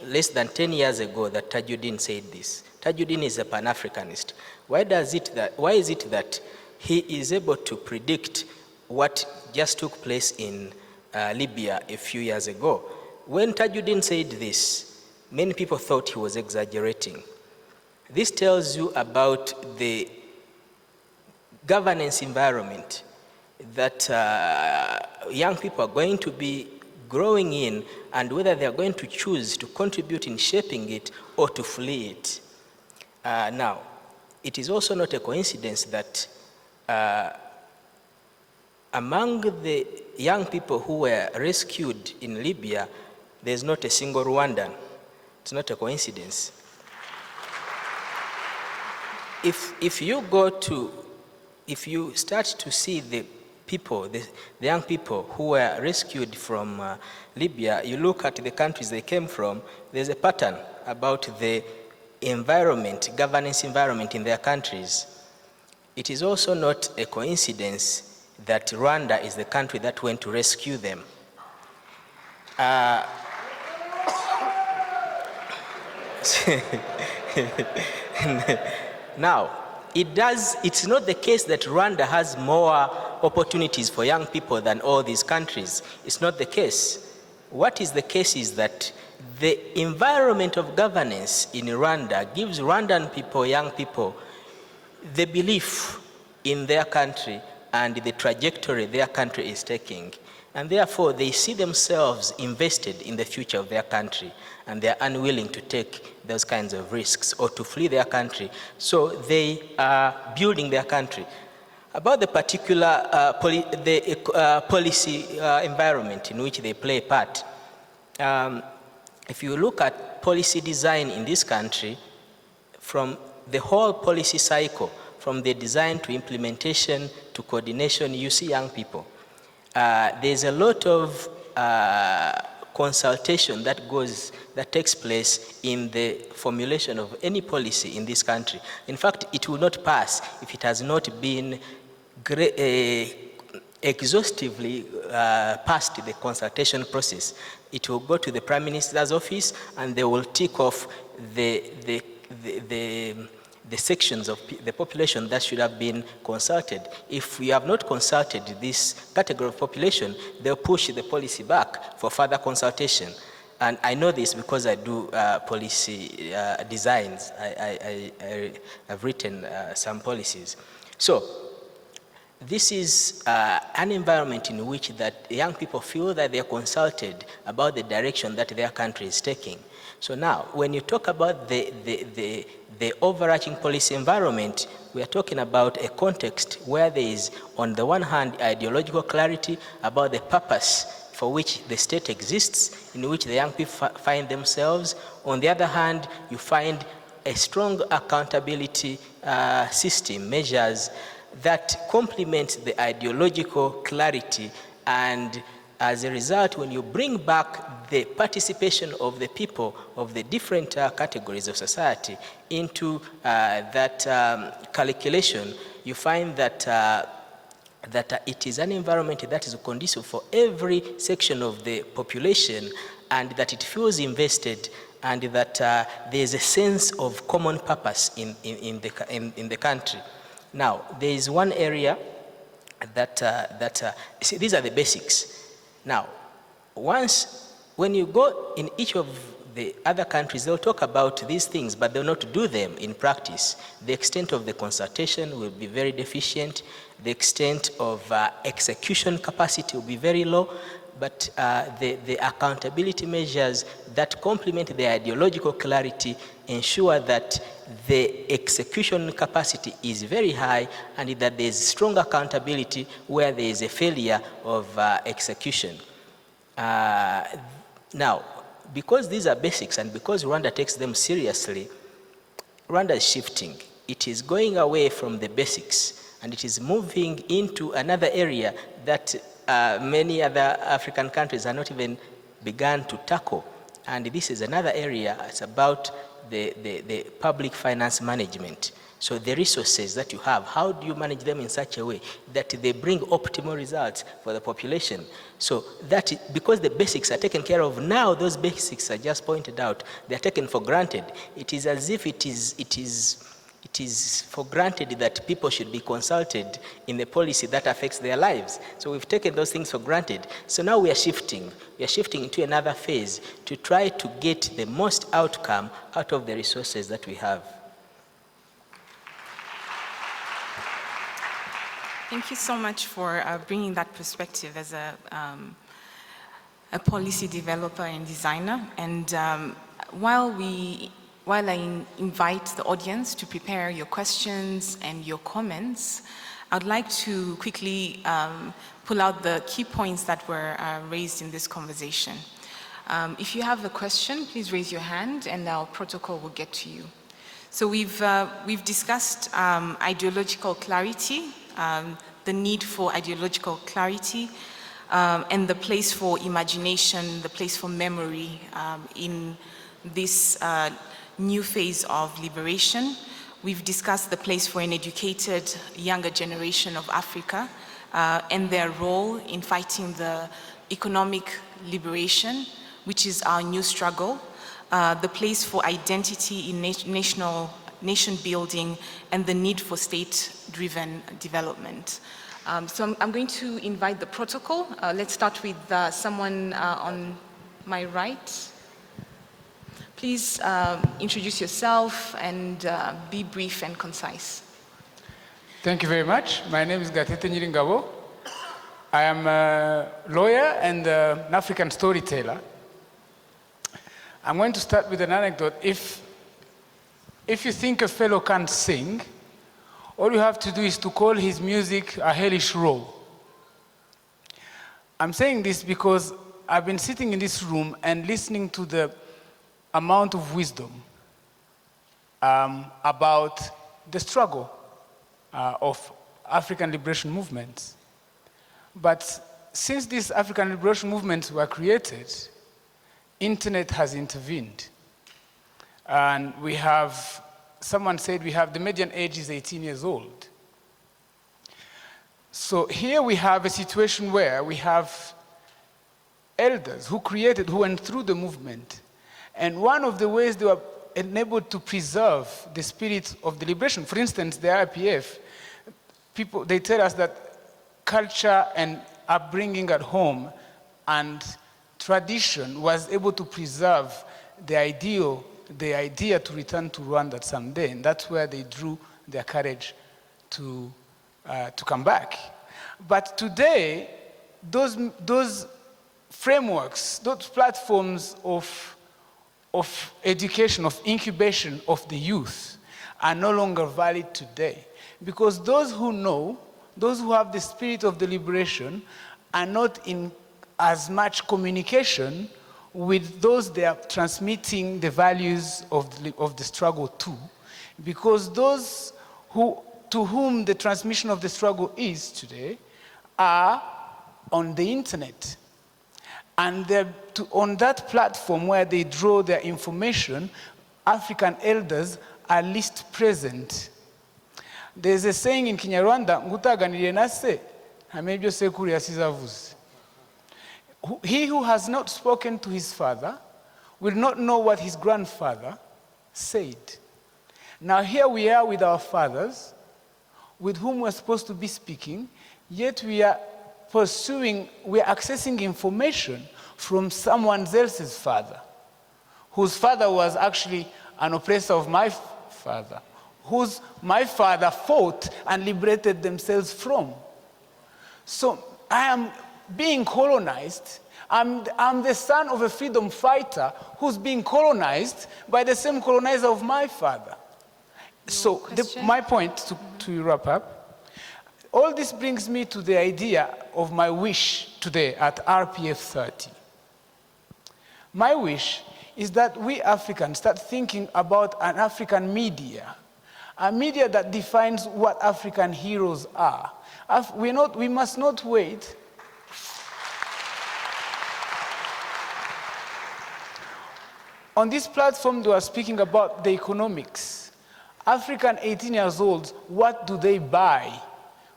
less than 10 years ago that Tajuddin said this. Tajuddin is a Pan-Africanist. Why is it that he is able to predict what just took place in Libya a few years ago? When Tajuddin said this, many people thought he was exaggerating. This tells you about the governance environment that young people are going to be growing in, and whether they are going to choose to contribute in shaping it or to flee it. Now, it is also not a coincidence that among the young people who were rescued in Libya, there's not a single Rwandan. It's not a coincidence. If you start to see the people, the young people who were rescued from Libya, you look at the countries they came from, there's a pattern about the environment, governance environment in their countries. It is also not a coincidence that Rwanda is the country that went to rescue them. Now, it's not the case that Rwanda has more opportunities for young people than all these countries. It's not the case. What is the case is that the environment of governance in Rwanda gives Rwandan people, young people, the belief in their country and the trajectory their country is taking. And therefore, they see themselves invested in the future of their country, and they're unwilling to take those kinds of risks or to flee their country. So they are building their country. About the particular policy environment in which they play a part, if you look at policy design in this country, from the whole policy cycle, from the design to implementation to coordination, you see young people. There's a lot of consultation that takes place in the formulation of any policy in this country. In fact, it will not pass if it has not been exhaustively passed the consultation process. It will go to the Prime Minister's office, and they will tick off the sections of the population that should have been consulted. If we have not consulted this category of population, they'll push the policy back for further consultation. And I know this because I do policy designs. I've written some policies. So this is an environment in which that young people feel that they're consulted about the direction that their country is taking. So now, when you talk about the overarching policy environment, we are talking about a context where there is, on the one hand, ideological clarity about the purpose for which the state exists, in which the young people find themselves. On the other hand, you find a strong accountability system, measures that complement the ideological clarity and as a result, when you bring back the participation of the people of the different categories of society into that calculation, you find that it is an environment that is conducive for every section of the population, and that it feels invested, and that there is a sense of common purpose in the country. Now, there is one area see, these are the basics. Now, when you go in each of the other countries, they'll talk about these things, but they'll not do them in practice. The extent of the consultation will be very deficient. The extent of execution capacity will be very low. But the accountability measures that complement the ideological clarity ensure that the execution capacity is very high, and that there is strong accountability where there is a failure of execution. Now, because these are basics, and because Rwanda takes them seriously, Rwanda is shifting. It is going away from the basics, and it is moving into another area that many other African countries are not even begun to tackle. And this is another area. It's about the public finance management. So the resources that you have, how do you manage them in such a way that they bring optimal results for the population? So that, because the basics are taken care of now, those basics are just pointed out, they are taken for granted. It is as if it is for granted that people should be consulted in the policy that affects their lives. So we've taken those things for granted. So now we are shifting. We are shifting into another phase to try to get the most outcome out of the resources that we have. Thank you so much for bringing that perspective as a policy developer and designer. And while I invite the audience to prepare your questions and your comments, I'd like to quickly pull out the key points that were raised in this conversation. If you have a question, please raise your hand and our protocol will get to you. So we've discussed ideological clarity, the need for ideological clarity, and the place for imagination, the place for memory in this new phase of liberation. We've discussed the place for an educated younger generation of Africa and their role in fighting the economic liberation, which is our new struggle, the place for identity in nation building, and the need for state-driven development. So I'm going to invite the protocol. Let's start with someone on my right. Please introduce yourself and be brief and concise. Thank you very much. My name is Gatete Nyiringabo. I am a lawyer and an African storyteller. I'm going to start with an anecdote. If you think a fellow can't sing, all you have to do is to call his music a hellish roll. I'm saying this because I've been sitting in this room and listening to the amount of wisdom about the struggle of African liberation movements. But since these African liberation movements were created, internet has intervened. And we have, someone said we have, the median age is 18 years old. So here we have a situation where we have elders who went through the movement. And one of the ways they were enabled to preserve the spirit of the liberation, for instance, the RPF, they tell us that culture and upbringing at home and tradition was able to preserve the idea to return to Rwanda someday, and that's where they drew their courage to come back. But today, those frameworks, those platforms of education, of incubation of the youth are no longer valid today. Because those who know, those who have the spirit of the liberation are not in as much communication with those they are transmitting the values of the struggle to. Because those to whom the transmission of the struggle is today are on the internet. And on that platform where they draw their information, African elders are least present. There's a saying in Kinyarwanda, ngutaganiriye na se, hamebyo sekuru yasizavuze. He who has not spoken to his father will not know what his grandfather said. Now here we are with our fathers, with whom we're supposed to be speaking, yet we are accessing information from someone else's father, whose father was actually an oppressor of my father, whose my father fought and liberated themselves from. So I am being colonized. I'm the son of a freedom fighter who's being colonized by the same colonizer of my father. So my point, to wrap up, all this brings me to the idea of my wish today at RPF 30. My wish is that we Africans start thinking about an African media, a media that defines what African heroes are. We must not wait on this platform. They are speaking about the economics. African 18 years olds, what do they buy?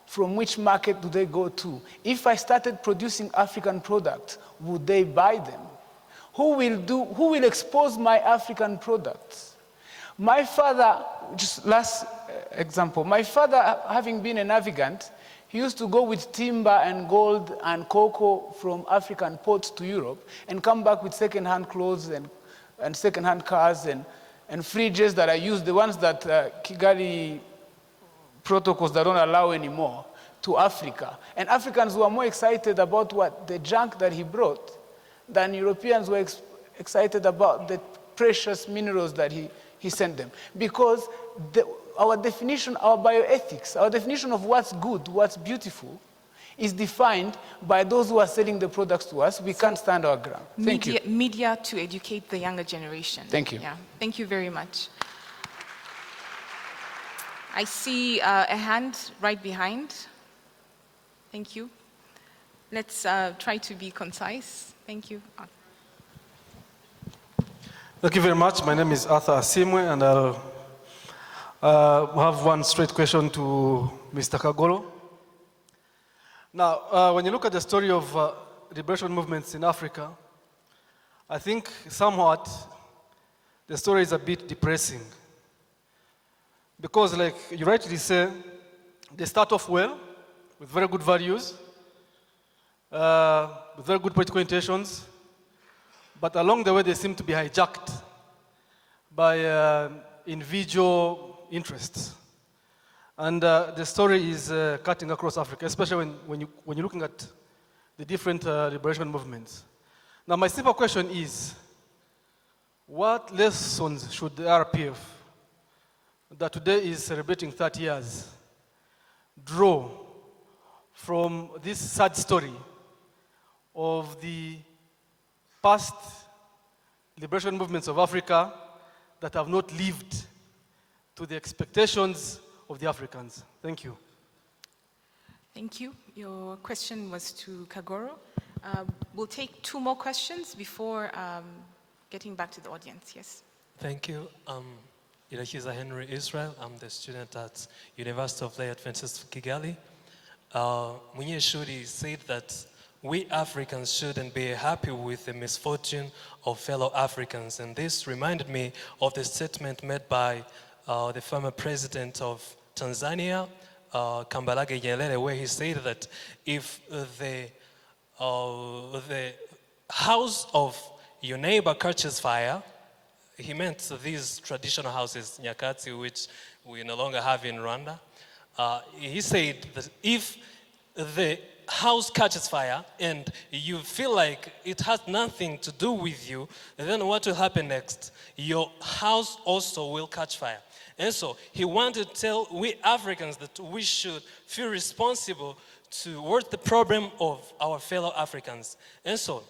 From which market do they go to? If I started producing African products, would they buy them? Who will expose my African products? My father, just last example, my father, having been a navigant, he used to go with timber and gold and cocoa from African ports to Europe and come back with second-hand clothes and second-hand cars and fridges that are used, the ones that Kigali protocols that don't allow anymore, to Africa. And Africans were more excited about the junk that he brought than Europeans were excited about the precious minerals that he sent them. Because our definition, our bioethics, our definition of what's good, what's beautiful, is defined by those who are selling the products to us. We can't stand our ground. Thank you. Media to educate the younger generation. Thank you. Yeah, thank you very much. I see a hand right behind. Thank you. Let's try to be concise. Thank you. Thank you very much. My name is Arthur Asimwe, and I'll have one straight question to Mr. Kagolo. Now, when you look at the story of liberation movements in Africa, I think somewhat the story is a bit depressing. Because, like you rightly say, they start off well, with very good values, with very good political intentions, but along the way they seem to be hijacked by individual interests. And the story is cutting across Africa, especially when you're looking at the different liberation movements. Now, my simple question is, what lessons should the RPF, that today is celebrating 30 years, draw from this sad story of the past liberation movements of Africa that have not lived to the expectations of the Africans? Thank you. Thank you. Your question was to Kagoro. We'll take 2 more questions before getting back to the audience. Yes. Thank you. Irakiza Henry Israel. I'm the student at University of Lay Adventist Kigali. Munyeshuri said that we Africans shouldn't be happy with the misfortune of fellow Africans. And this reminded me of the statement made by the former president of Tanzania, Kambarage Nyerere, where he said that if the house of your neighbor catches fire, he meant these traditional houses, Nyakatsi, which we no longer have in Rwanda. He said that if the house catches fire and you feel like it has nothing to do with you, then what will happen next? Your house also will catch fire. And so he wanted to tell we Africans that we should feel responsible towards the problem of our fellow Africans. And so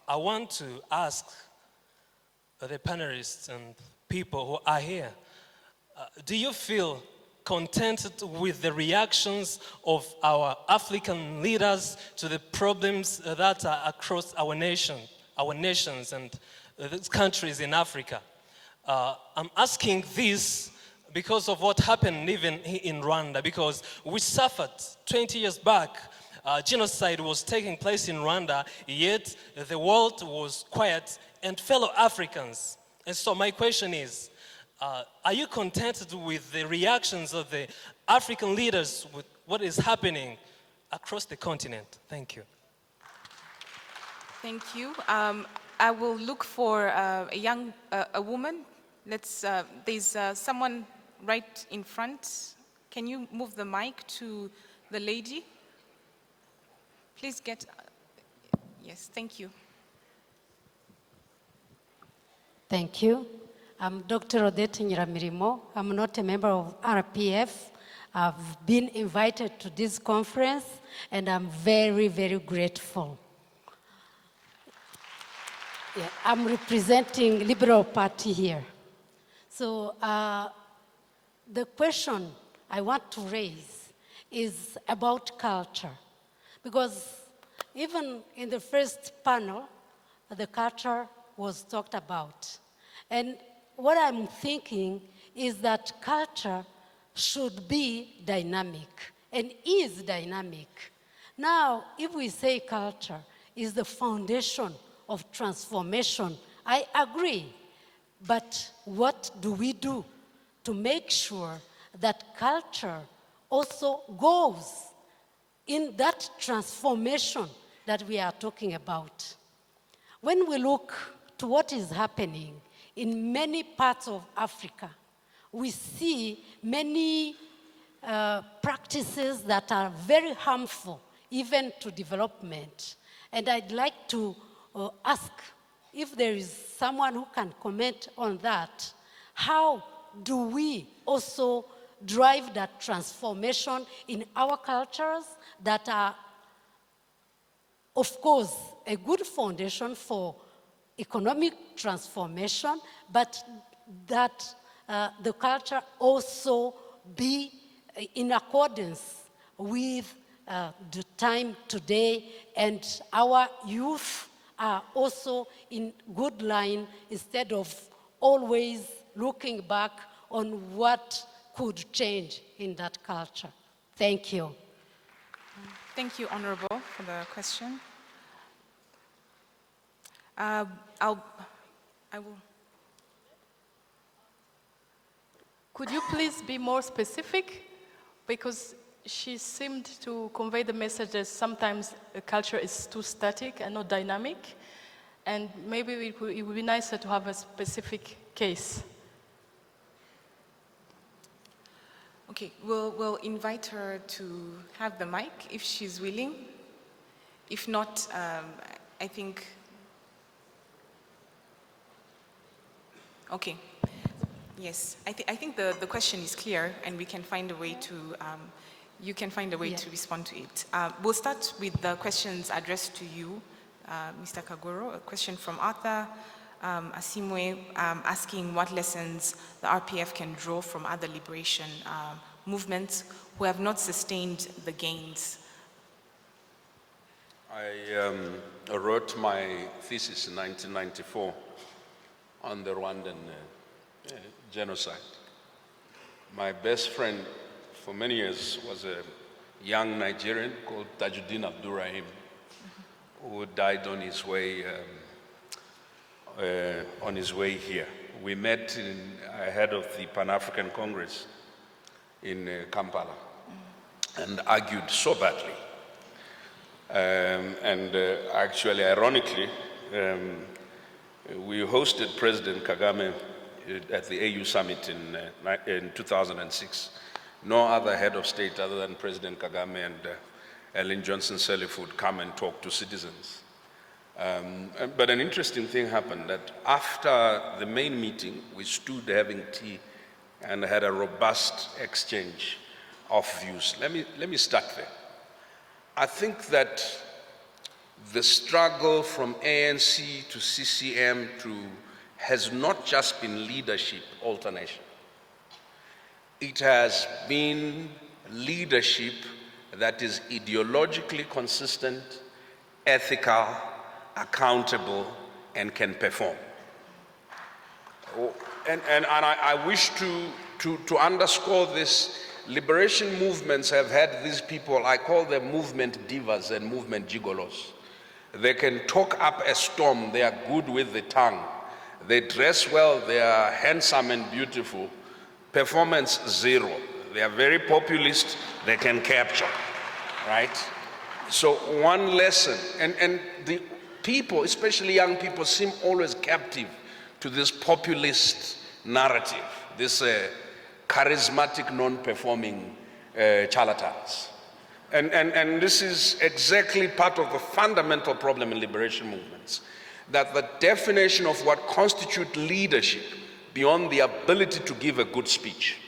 I want to ask the panelists and people who are here, do you feel contented with the reactions of our African leaders to the problems that are across our nations and countries in Africa. I'm asking this because of what happened even in Rwanda, because we suffered 20 years back. Genocide was taking place in Rwanda, yet the world was quiet, and fellow Africans. And so my question is, are you contented with the reactions of the African leaders with what is happening across the continent? Thank you. Thank you. I will look for a woman. There's someone right in front. Can you move the mic to the lady? Please get, yes, thank you. Thank you. I'm Dr. Odette Nyiramirimo. I'm not a member of RPF. I've been invited to this conference, and I'm very, very grateful. Yeah, I'm representing Liberal Party here. So the question I want to raise is about culture. Because even in the first panel, the culture was talked about. And what I'm thinking is that culture should be dynamic and is dynamic. Now, if we say culture is the foundation of transformation, I agree. But what do we do to make sure that culture also goes in that transformation that we are talking about? When we look to what is happening in many parts of Africa, we see many practices that are very harmful, even to development. And I'd like to ask if there is someone who can comment on that. How do we also drive that transformation in our cultures that are, of course, a good foundation for economic transformation, but that the culture also be in accordance with the time today, and our youth are also in good line instead of always looking back on what could change in that culture. Thank you. Thank you, Honorable, for the question. Could you please be more specific? Because she seemed to convey the message that sometimes a culture is too static and not dynamic, and maybe it would be nicer to have a specific case. Okay, we'll invite her to have the mic if she's willing. If not, I think... Okay. Yes, I think the question is clear, and we can find a way to, you can find a way to respond to it. We'll start with the questions addressed to you, Mr. Kagoro. A question from Arthur Asimwe asking what lessons the RPF can draw from other liberation movements who have not sustained the gains. I wrote my thesis in 1994 on the Rwandan genocide. My best friend for many years was a young Nigerian called Tajuddin Abdurrahim, who died on his way here. We met ahead of the Pan-African Congress in Kampala and argued so badly. Actually, ironically, we hosted President Kagame at the AU summit in 2006. No other head of state other than President Kagame and Ellen Johnson Sirleaf would come and talk to citizens. But an interesting thing happened that after the main meeting, we stood having tea and had a robust exchange of views. Let me start there. I think that the struggle from ANC to CCM has not just been leadership alternation. it has been leadership that is ideologically consistent, ethical, accountable, and can perform. And I wish to underscore this. Liberation movements have had these people, I call them movement divas and movement gigolos. They can talk up a storm, they are good with the tongue. They dress well, they are handsome and beautiful. Performance zero. They are very populist, they can capture, right? So one lesson, and the people, especially young people, seem always captive to this populist narrative, this charismatic, non-performing charlatans. And this is exactly part of the fundamental problem in liberation movements, that the definition of what constitutes leadership beyond the ability to give a good speech,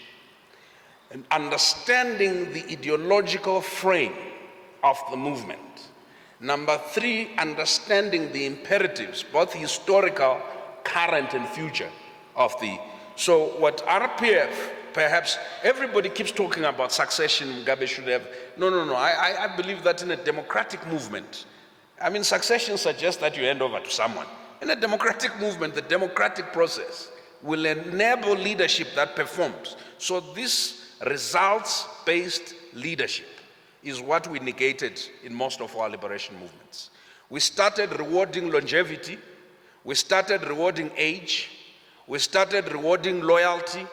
and understanding the ideological frame of the movement. Number three, understanding the imperatives, both historical, current, and future of the. So what RPF, perhaps everybody keeps talking about succession, Mugabe should have. No. I believe that in a democratic movement, I mean, succession suggests that you hand over to someone. In a democratic movement, the democratic process will enable leadership that performs. So this results-based leadership is what we negated in most of our liberation movements. We started rewarding longevity, we started rewarding age, we started rewarding loyalty,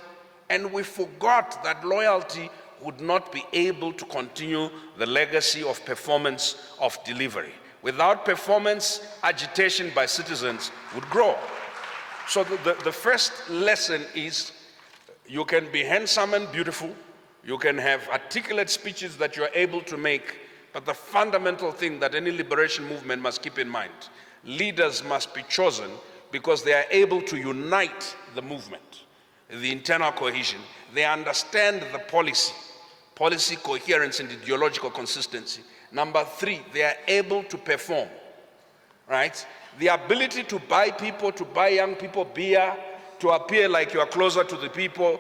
and we forgot that loyalty would not be able to continue the legacy of performance of delivery. Without performance, agitation by citizens would grow. So the first lesson is you can be handsome and beautiful, you can have articulate speeches that you're able to make, but the fundamental thing that any liberation movement must keep in mind, leaders must be chosen because they are able to unite the movement, the internal cohesion. They understand the policy coherence and ideological consistency. Number three, they are able to perform, right? The ability to buy people, to buy young people beer, to appear like you are closer to the people.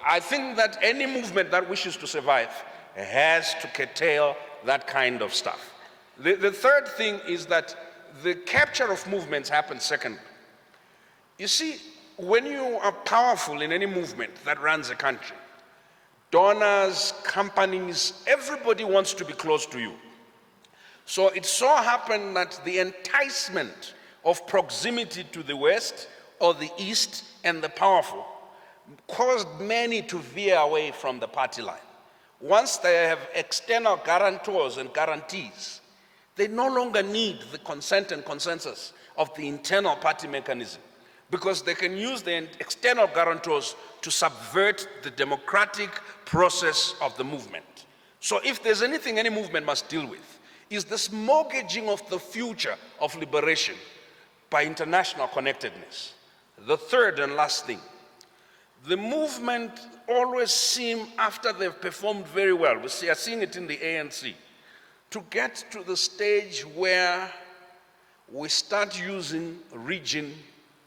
I think that any movement that wishes to survive has to curtail that kind of stuff. The third thing is that the capture of movements happens second. You see, when you are powerful in any movement that runs a country, donors, companies, everybody wants to be close to you. So it so happened that the enticement of proximity to the West or the East and the powerful caused many to veer away from the party line. Once they have external guarantors and guarantees, they no longer need the consent and consensus of the internal party mechanism, because they can use the external guarantors to subvert the democratic process of the movement. So if there's anything any movement must deal with, is this mortgaging of the future of liberation by international connectedness. The third and last thing, the movement always seem, after they've performed very well, we are seeing it in the ANC, to get to the stage where we start using region,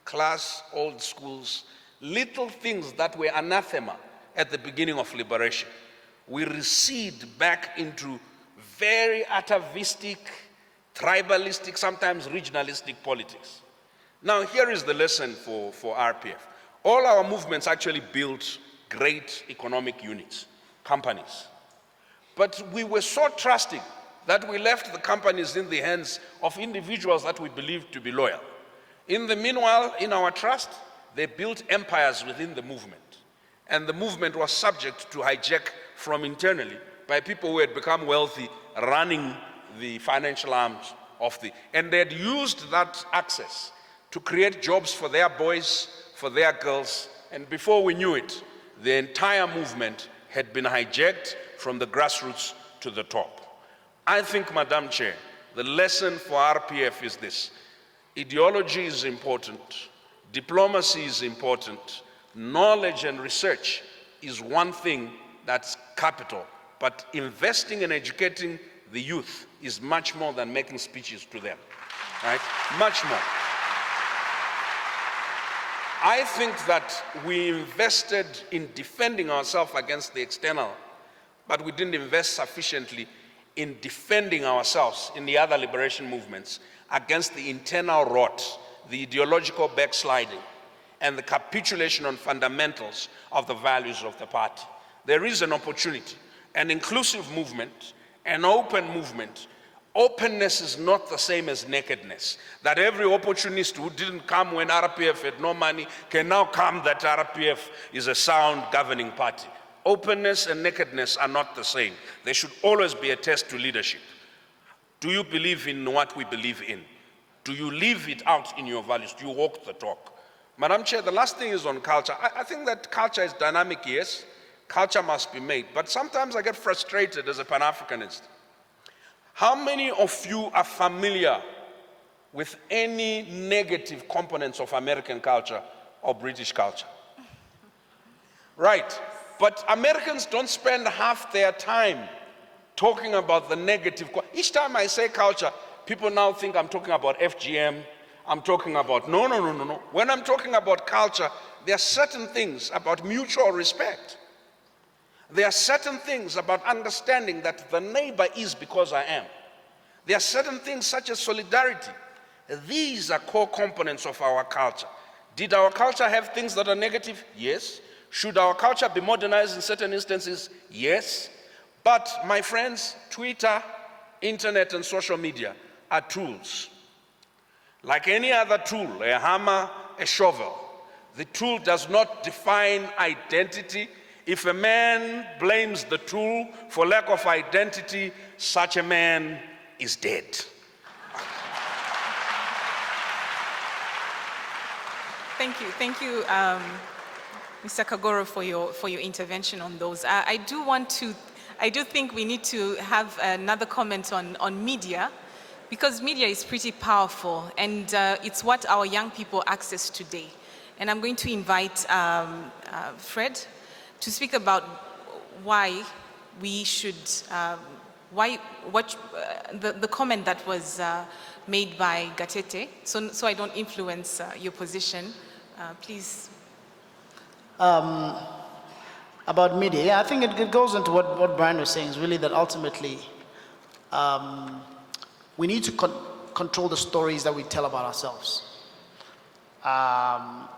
class, old schools, little things that were anathema at the beginning of liberation. We recede back into very atavistic, tribalistic, sometimes regionalistic politics. Now here is the lesson for RPF. All our movements actually built great economic units, companies. But we were so trusting that we left the companies in the hands of individuals that we believed to be loyal. In the meanwhile, in our trust, they built empires within the movement. And the movement was subject to hijack from internally by people who had become wealthy running the financial arms of the, and they had used that access to create jobs for their boys, for their girls, and before we knew it, the entire movement had been hijacked from the grassroots to the top. I think, Madam Chair, the lesson for RPF is this: ideology is important, diplomacy is important, knowledge and research is one thing that's capital, but investing and educating the youth is much more than making speeches to them, right? Much more. I think that we invested in defending ourselves against the external, but we didn't invest sufficiently in defending ourselves in the other liberation movements against the internal rot, the ideological backsliding, and the capitulation on fundamentals of the values of the party. There is an opportunity, an inclusive movement, an open movement. Openness is not the same as nakedness. That every opportunist who didn't come when RPF had no money can now come that RPF is a sound governing party. Openness and nakedness are not the same. They should always be a test to leadership. Do you believe in what we believe in? Do you live it out in your values? Do you walk the talk? Madam Chair, the last thing is on culture. I think that culture is dynamic, yes. Culture must be made. But sometimes I get frustrated as a Pan-Africanist. How many of you are familiar with any negative components of American culture or British culture? Right. But Americans don't spend half their time talking about the negative. Each time I say culture, people now think I'm talking about FGM. I'm talking about, no. When I'm talking about culture, there are certain things about mutual respect. There are certain things about understanding that the neighbor is because I am. There are certain things such as solidarity. These are core components of our culture. Did our culture have things that are negative? Yes. Should our culture be modernized in certain instances? Yes. But my friends, Twitter, internet, and social media are tools. Like any other tool, a hammer, a shovel, the tool does not define identity. If a man blames the tool for lack of identity, such a man is dead. Thank you, Mr. Kagoro, for your intervention on those. I do think we need to have another comment on media, because media is pretty powerful, and it's what our young people access today. And I'm going to invite Fred to speak about why we should, the comment that was made by Gatete, so I don't influence your position. Please. About media, yeah, I think it goes into what Brian was saying, is really that ultimately we need to control the stories that we tell about ourselves. Right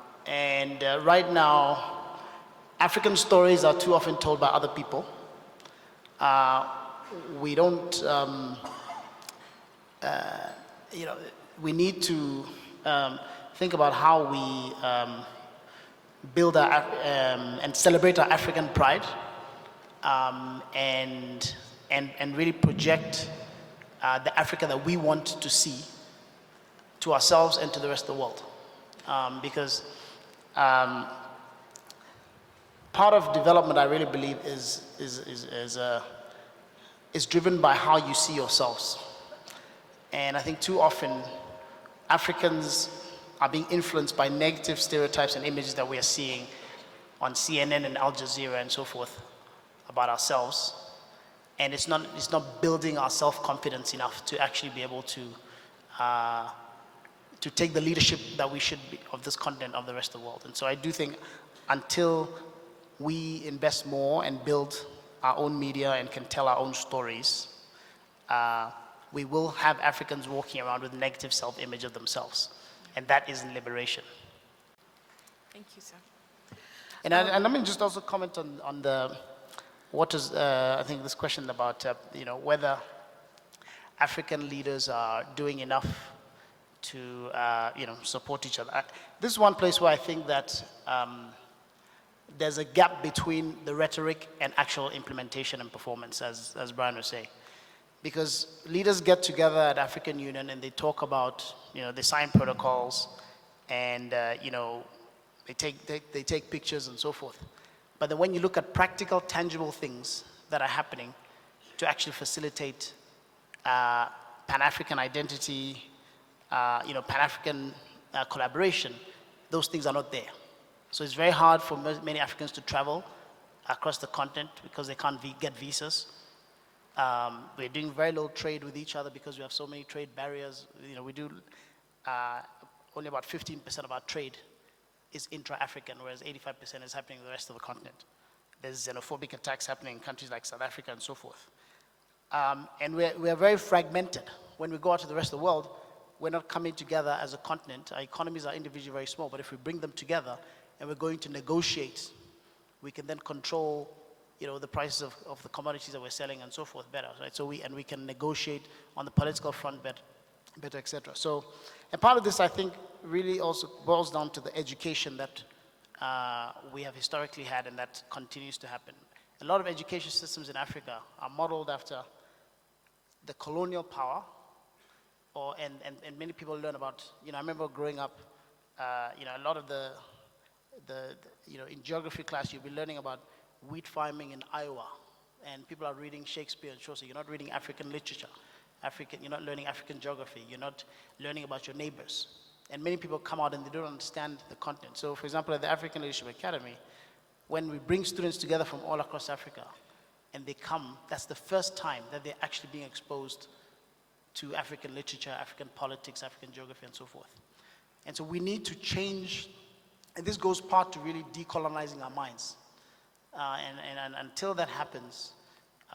now, African stories are too often told by other people. We don't, we need to think about how we build our, and celebrate our African pride, and really project the Africa that we want to see to ourselves and to the rest of the world. Because part of development, I really believe, is driven by how you see yourselves. And I think too often Africans are being influenced by negative stereotypes and images that we are seeing on CNN and Al Jazeera and so forth about ourselves. And it's not building our self-confidence enough to actually be able to take the leadership that we should be of this continent, of the rest of the world. And so I do think until we invest more and build our own media and can tell our own stories, we will have Africans walking around with negative self-image of themselves. And that isn't liberation. Thank you, sir. And let me just also comment on the, what is, I think this question about, whether African leaders are doing enough to, support each other. This is one place where I think that there's a gap between the rhetoric and actual implementation and performance, as Brian was saying. Because leaders get together at African Union and they talk about, they sign protocols and, they take pictures and so forth. But then when you look at practical, tangible things that are happening to actually facilitate Pan-African identity, Pan-African collaboration, those things are not there. So it's very hard for many Africans to travel across the continent because they can't get visas. We're doing very little trade with each other because we have so many trade barriers. We do only about 15% of our trade is intra-African, whereas 85% is happening in the rest of the continent. There's xenophobic attacks happening in countries like South Africa and so forth. And we're very fragmented. When we go out to the rest of the world, we're not coming together as a continent. Our economies are individually very small, but if we bring them together and we're going to negotiate, we can then control, the prices of the commodities that we're selling and so forth better, right? So we can negotiate on the political front better, etc. So, and part of this, I think, really also boils down to the education that we have historically had and that continues to happen. A lot of education systems in Africa are modeled after the colonial power, and many people learn about, I remember growing up, a lot of the in geography class, you'll be learning about wheat farming in Iowa, and people are reading Shakespeare and Chaucer. You're not reading African literature. You're not learning African geography. You're not learning about your neighbors. And many people come out and they don't understand the content. So, for example, at the African Leadership Academy, when we bring students together from all across Africa, and they come, that's the first time that they're actually being exposed to African literature, African politics, African geography, and so forth. And so we need to change, and this goes part to really decolonizing our minds. And until that happens,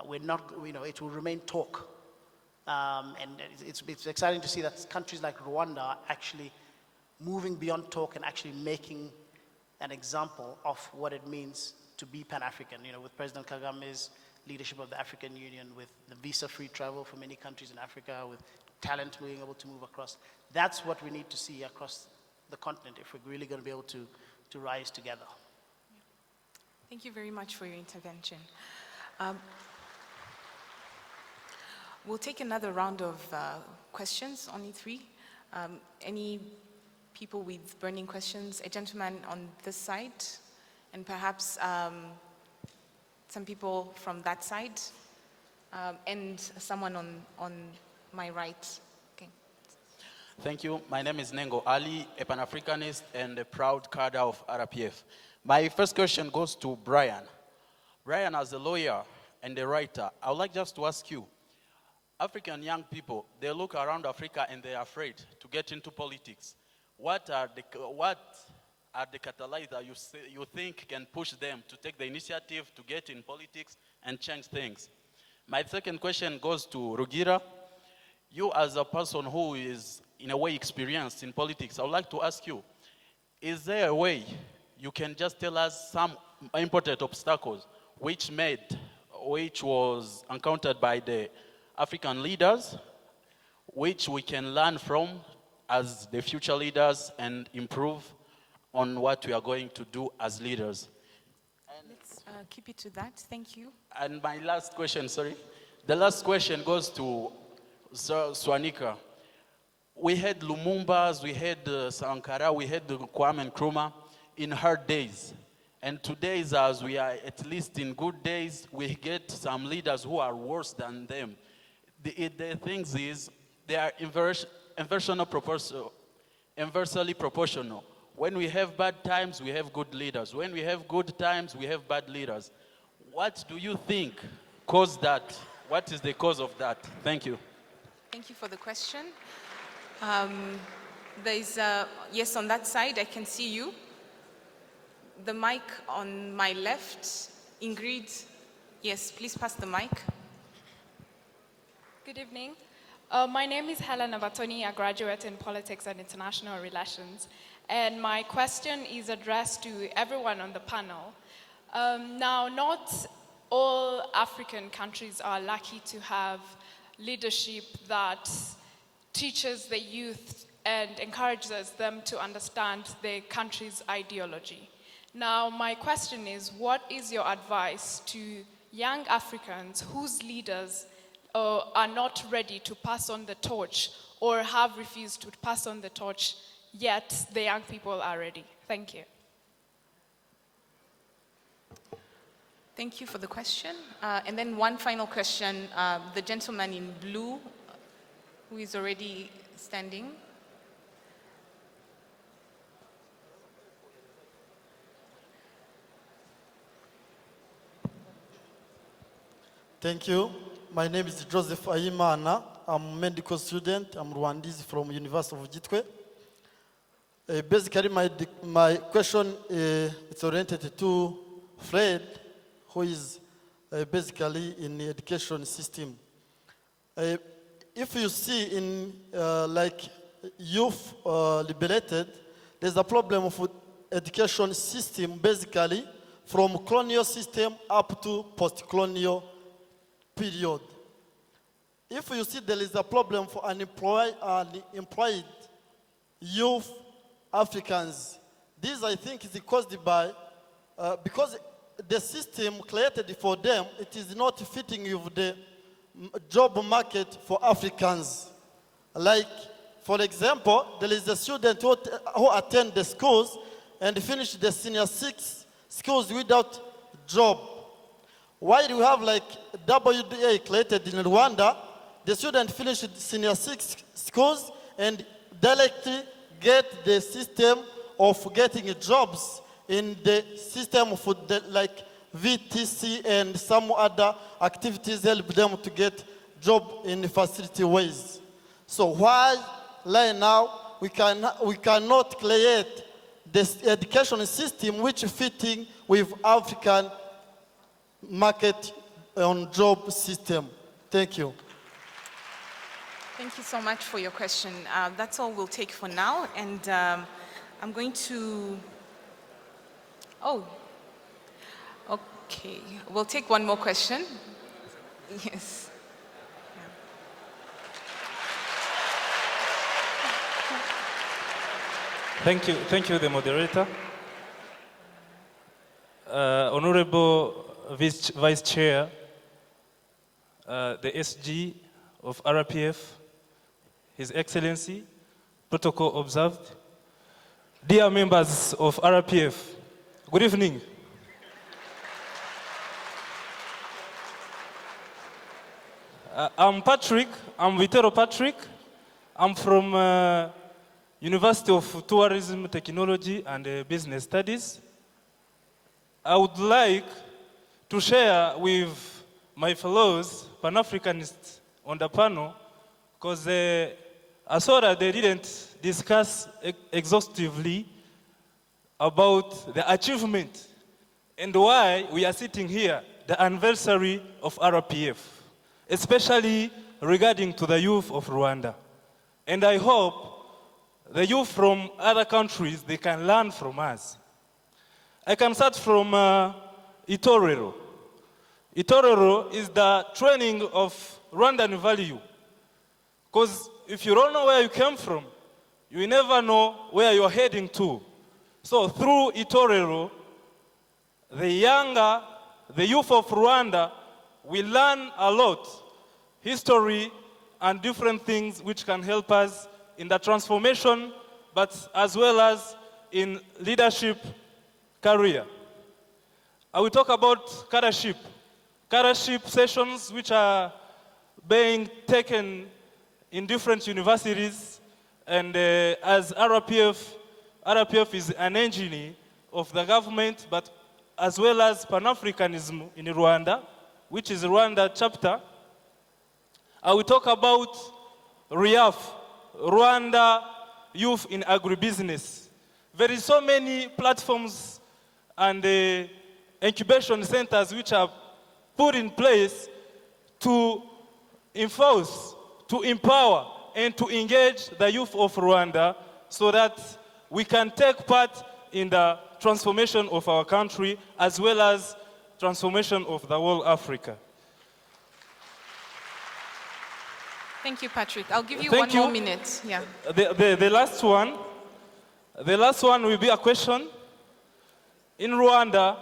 we're not, it will remain talk. And it's exciting to see that countries like Rwanda are actually moving beyond talk and actually making an example of what it means to be Pan-African, with President Kagame's leadership of the African Union, with the visa-free travel for many countries in Africa, with talent being able to move across. That's what we need to see across the continent if we're really going to be able to rise together. Thank you very much for your intervention. We'll take another round of questions, only 3. Any people with burning questions? A gentleman on this side, and perhaps some people from that side, and someone on my right. Okay. Thank you. My name is Nengo Ali, a Pan-Africanist and a proud cadre of RPF. My first question goes to Brian. Brian, as a lawyer and a writer, I would like just to ask you, African young people, they look around Africa and they're afraid to get into politics. What are the catalysts you think can push them to take the initiative to get in politics and change things? My second question goes to Rugira. You, as a person who is in a way experienced in politics, I would like to ask you, is there a way you can just tell us some important obstacles which was encountered by the African leaders, which we can learn from as the future leaders and improve on what we are going to do as leaders? Let's keep it to that. Thank you. And my last question, the last question goes to Swanika. We had Lumumbas, we had Sankara, we had Kwame Nkrumah in hard days. And today, as we are at least in good days, we get some leaders who are worse than them. The thing is, they are inversely proportional. When we have bad times, we have good leaders. When we have good times, we have bad leaders. What do you think caused that? What is the cause of that? Thank you. Thank you for the question. There's, yes, on that side, I can see you. The mic on my left, Ingrid. Yes, please pass the mic. Good evening. My name is Helena Batoni, a graduate in Politics and International Relations. And my question is addressed to everyone on the panel. Now, not all African countries are lucky to have leadership that teaches the youth and encourages them to understand their country's ideology. Now, my question is, what is your advice to young Africans whose leaders are not ready to pass on the torch or have refused to pass on the torch, yet the young people are ready? Thank you. Thank you for the question. And then one final question, the gentleman in blue, who is already standing. Thank you. My name is Joseph Ayimana. I'm a medical student. I'm Rwandese from University of Gitwe. Basically, my question is oriented to Fred, who is basically in the education system. If you see in like youth liberated, there's a problem of education system basically from colonial system up to post-colonial period. If you see there is a problem for unemployed youth Africans, this I think is caused by, because the system created for them, it is not fitting with the job market for Africans. Like, for example, there is a student who attend the schools and finish the senior 6 schools without job. While you have like WDA created in Rwanda, the student finished senior 6 schools and directly get the system of getting jobs in the system of the, like VTC and some other activities help them to get job in facility ways. So why right now we cannot create this education system which fitting with African market on job system? Thank you. Thank you so much for your question. That's all we'll take for now, and I'm going to, okay. We'll take one more question. Yes. Thank you, the moderator. Honorable Vice Chair, the SG of RPF, His Excellency, protocol observed. Dear members of RPF, good evening. I'm Patrick, I'm Vitero Patrick. I'm from University of Tourism, Technology and Business Studies. I would like to share with my fellows Pan-Africanists on the panel, because I saw that they didn't discuss exhaustively about the achievement and why we are sitting here, the anniversary of RPF, especially regarding to the youth of Rwanda. And I hope the youth from other countries, they can learn from us. I can start from Itorero. Itorero is the training of Rwandan value. Because if you don't know where you came from, you will never know where you're heading to. So through Itorero, the youth of Rwanda will learn a lot, history and different things which can help us in the transformation, but as well as in leadership career. I will talk about cadreship sessions which are being taken in different universities, and as RPF is an engine of the government, but as well as Pan-Africanism in Rwanda, which is Rwanda chapter. I will talk about RIAF, Rwanda Youth in Agribusiness. There is so many platforms and incubation centers which are put in place to enforce, to empower, and to engage the youth of Rwanda so that we can take part in the transformation of our country as well as transformation of the whole Africa. Thank you, Patrick. I'll give you Thank one more minute. Yeah. The last one will be a question. In Rwanda,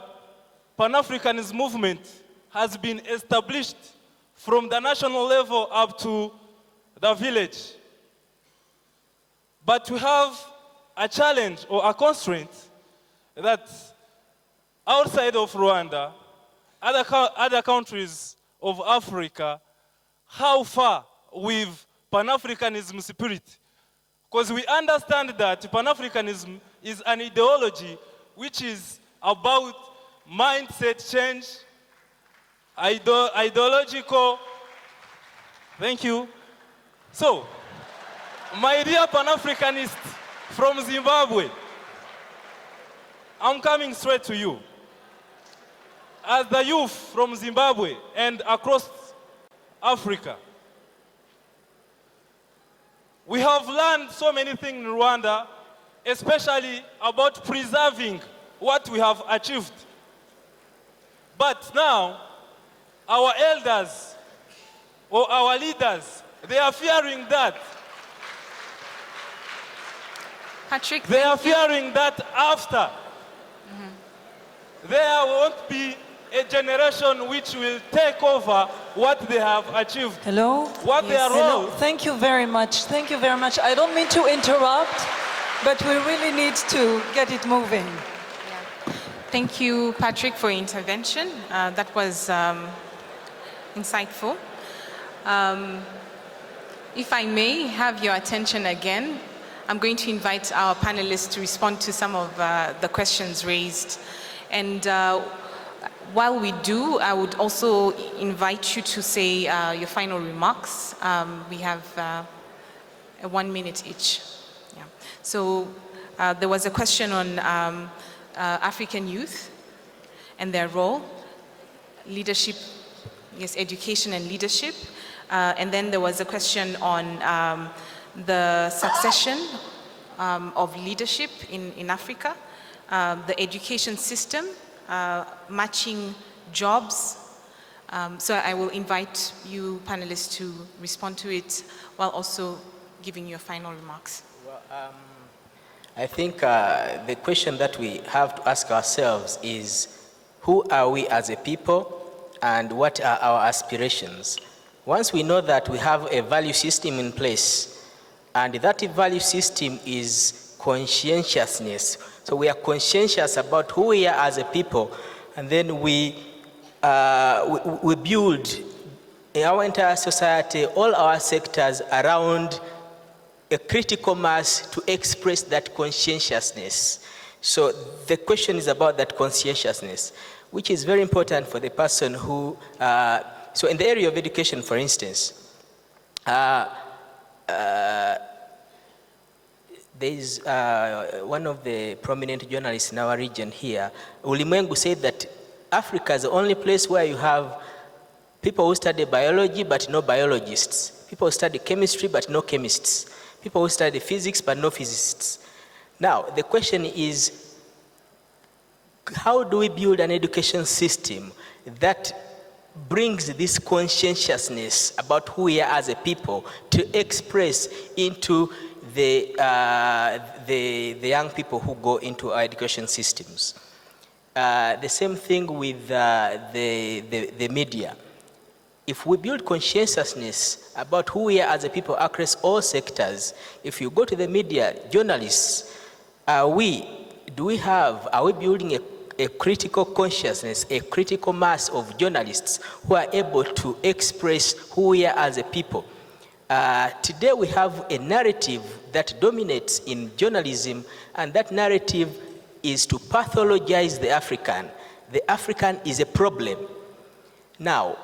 Pan-Africanist movement has been established from the national level up to the village. But we have a challenge or a constraint that outside of Rwanda, other countries of Africa, how far with Pan-Africanism spirit? Because we understand that Pan-Africanism is an ideology which is about mindset change, ideological. Thank you. So, my dear Pan-Africanists, from Zimbabwe. I'm coming straight to you. As the youth from Zimbabwe and across Africa, we have learned so many things in Rwanda, especially about preserving what we have achieved. But now, our elders or our leaders, they are fearing that. Patrick, they are fearing that after, there won't be a generation which will take over what they have achieved. Hello? What their role. Hello. Thank you very much. Thank you very much. I don't mean to interrupt, but we really need to get it moving. Thank you, Patrick, for your intervention. That was insightful. If I may have your attention again, I'm going to invite our panelists to respond to some of the questions raised. And while we do, I would also invite you to say your final remarks. We have 1 minute each. Yeah. So there was a question on African youth and their role, leadership, yes, education and leadership. And then there was a question on the succession of leadership in Africa, the education system, matching jobs. So I will invite you panelists to respond to it while also giving your final remarks. Well, I think the question that we have to ask ourselves is, who are we as a people and what are our aspirations? Once we know that we have a value system in place, and that value system is conscientiousness, so we are conscientious about who we are as a people, and then we build our entire society, all our sectors around a critical mass to express that conscientiousness. So the question is about that conscientiousness, which is very important for the person who, so in the area of education, for instance, there's one of the prominent journalists in our region here, Ulimwengu, said that Africa is the only place where you have people who study biology but no biologists, people who study chemistry but no chemists, people who study physics but no physicists. Now, the question is, how do we build an education system that brings this conscientiousness about who we are as a people to express into the young people who go into our education systems? The same thing with the media. If we build conscientiousness about who we are as a people across all sectors, if you go to the media, journalists, are we building a critical consciousness, a critical mass of journalists who are able to express who we are as a people? Today we have a narrative that dominates in journalism, and that narrative is to pathologize the African. The African is a problem. Now,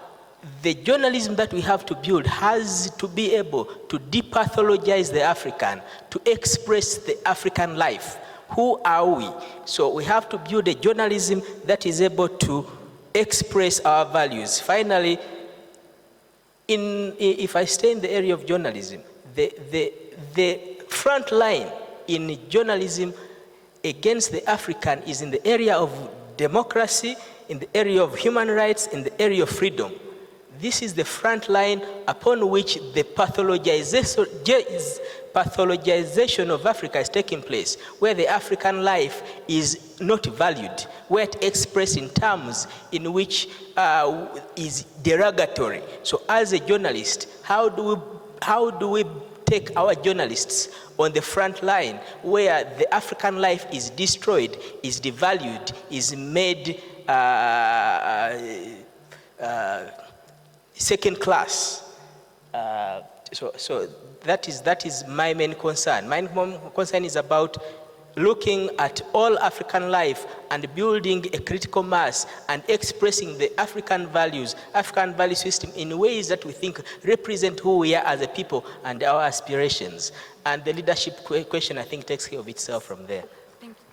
the journalism that we have to build has to be able to depathologize the African, to express the African life. Who are we? So we have to build a journalism that is able to express our values. Finally, if I stay in the area of journalism, the front line in journalism against the African is in the area of democracy, in the area of human rights, in the area of freedom. This is the front line upon which the pathologization of Africa is taking place, where the African life is not valued, where it expressed in terms in which is derogatory. So as a journalist, how do we take our journalists on the front line where the African life is destroyed, is devalued, is made second class? So that is my main concern. My main concern is about looking at all African life and building a critical mass and expressing the African values, African value system in ways that we think represent who we are as a people and our aspirations. And the leadership question, I think, takes care of itself from there.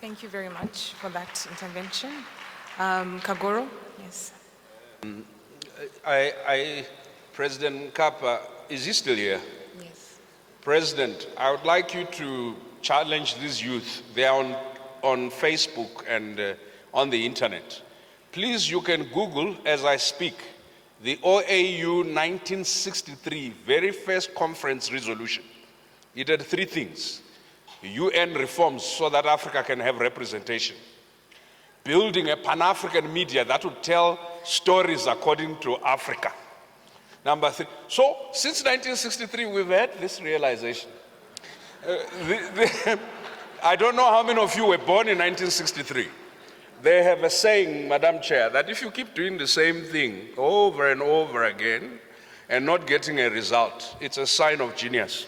Thank you very much for that intervention. Kagoro, yes. President Mkapa, is he still here? Yes. President, I would like you to challenge these youth. They are on Facebook and on the internet. Please, you can Google as I speak the OAU 1963 very first conference resolution. It had 3 things: UN reforms so that Africa can have representation, building a Pan-African media that would tell stories according to Africa. Number 3. So, since 1963, we've had this realization. I don't know how many of you were born in 1963. They have a saying, Madam Chair, that if you keep doing the same thing over and over again and not getting a result, it's a sign of genius.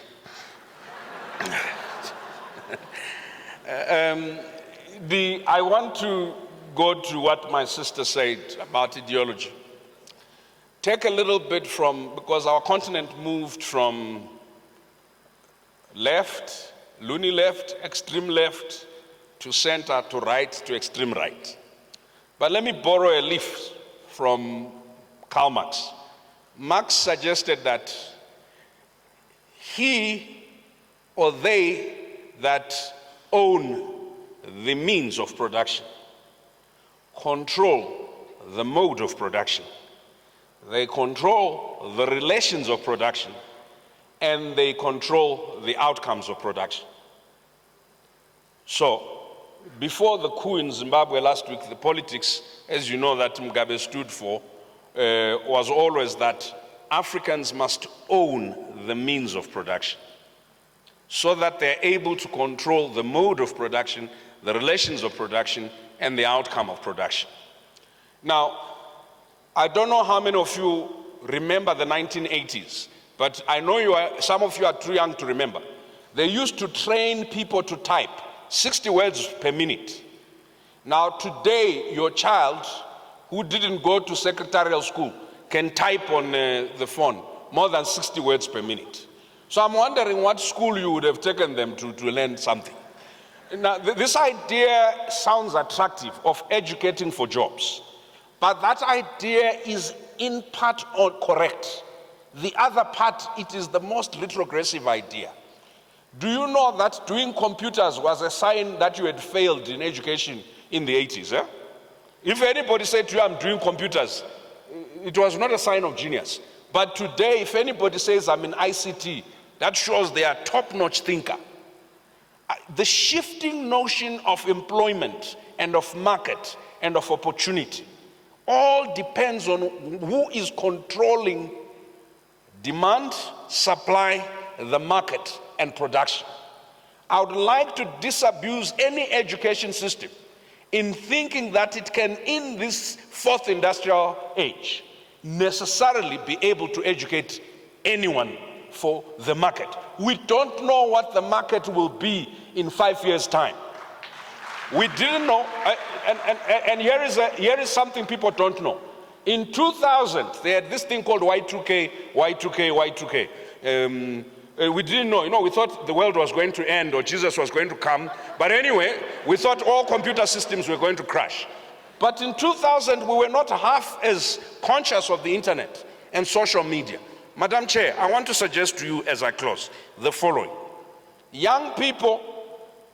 I want to go to what my sister said about ideology. Take a little bit from, because our continent moved from left, loony left, extreme left, to center, to right, to extreme right. But let me borrow a leaf from Karl Marx. Marx suggested that he or they that own the means of production control the mode of production. They control the relations of production, and they control the outcomes of production. So, before the coup in Zimbabwe last week, the politics, as you know, that Mugabe stood for, was always that Africans must own the means of production so that they're able to control the mode of production, the relations of production, and the outcome of production. Now, I don't know how many of you remember the 1980s, but I know some of you are too young to remember. They used to train people to type 60 words per minute. Now today, your child who didn't go to secretarial school can type on the phone more than 60 words per minute. So I'm wondering what school you would have taken them to learn something. Now, this idea sounds attractive of educating for jobs, but that idea is in part correct. The other part, it is the most retrogressive idea. Do you know that doing computers was a sign that you had failed in education in the 80s? Eh? If anybody said to you, I'm doing computers, it was not a sign of genius. But today, if anybody says, I'm in ICT, that shows they are top-notch thinker. The shifting notion of employment and of market and of opportunity all depends on who is controlling demand, supply, the market, and production. I would like to disabuse any education system in thinking that it can, in this 4th industrial age, necessarily be able to educate anyone for the market. We don't know what the market will be in 5 years' time. We didn't know, and here is something people don't know. In 2000, they had this thing called Y2K. We didn't know, we thought the world was going to end or Jesus was going to come. But anyway, we thought all computer systems were going to crash. But in 2000, we were not half as conscious of the internet and social media. Madam Chair, I want to suggest to you as I close the following. Young people,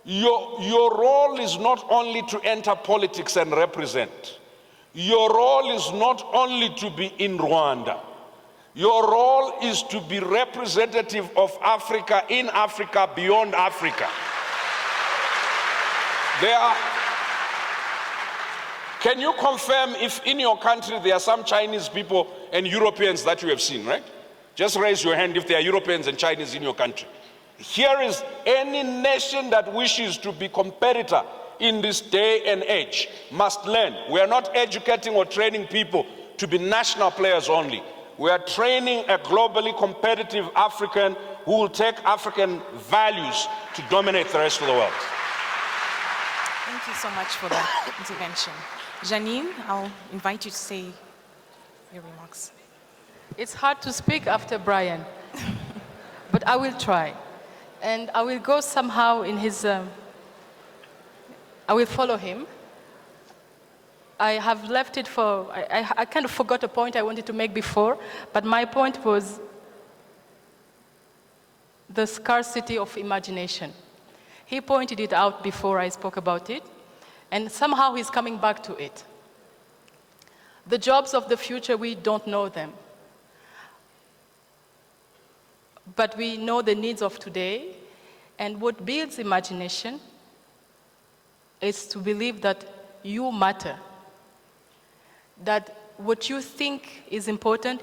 your role is not only to enter politics and represent. Your role is not only to be in Rwanda. Your role is to be representative of Africa, in Africa, beyond Africa. Can you confirm if in your country there are some Chinese people and Europeans that you have seen, right? Just raise your hand if there are Europeans and Chinese in your country. Here is any nation that wishes to be competitor in this day and age must learn. We are not educating or training people to be national players only. We are training a globally competitive African who will take African values to dominate the rest of the world. Thank you so much for that intervention. Janine, I'll invite you to say your remarks. It's hard to speak after Brian, but I will try. And I will go somehow in his, I will follow him. I have left it for, I kind of forgot a point I wanted to make before, but my point was the scarcity of imagination. He pointed it out before I spoke about it, and somehow he's coming back to it. The jobs of the future, we don't know them. But we know the needs of today, and what builds imagination is to believe that you matter, that what you think is important,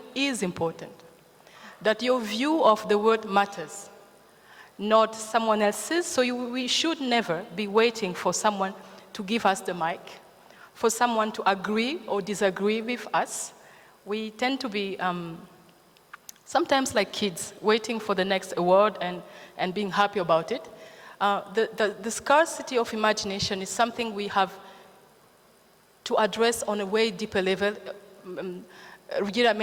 that your view of the world matters, not someone else's. So we should never be waiting for someone to give us the mic, for someone to agree or disagree with us. We tend to be sometimes like kids, waiting for the next award and being happy about it. The scarcity of imagination is something we have to address on a way deeper level. Rugira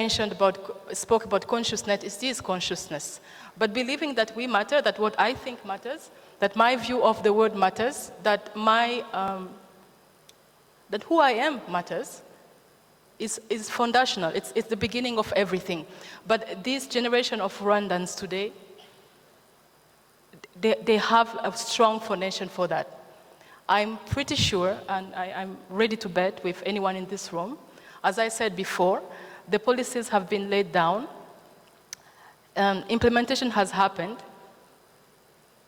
spoke about consciousness. It is consciousness. But believing that we matter, that what I think matters, that my view of the world matters, that that who I am matters, is foundational. It's the beginning of everything. But this generation of Rwandans today, they have a strong foundation for that. I'm pretty sure, and I'm ready to bet with anyone in this room, as I said before, the policies have been laid down, implementation has happened.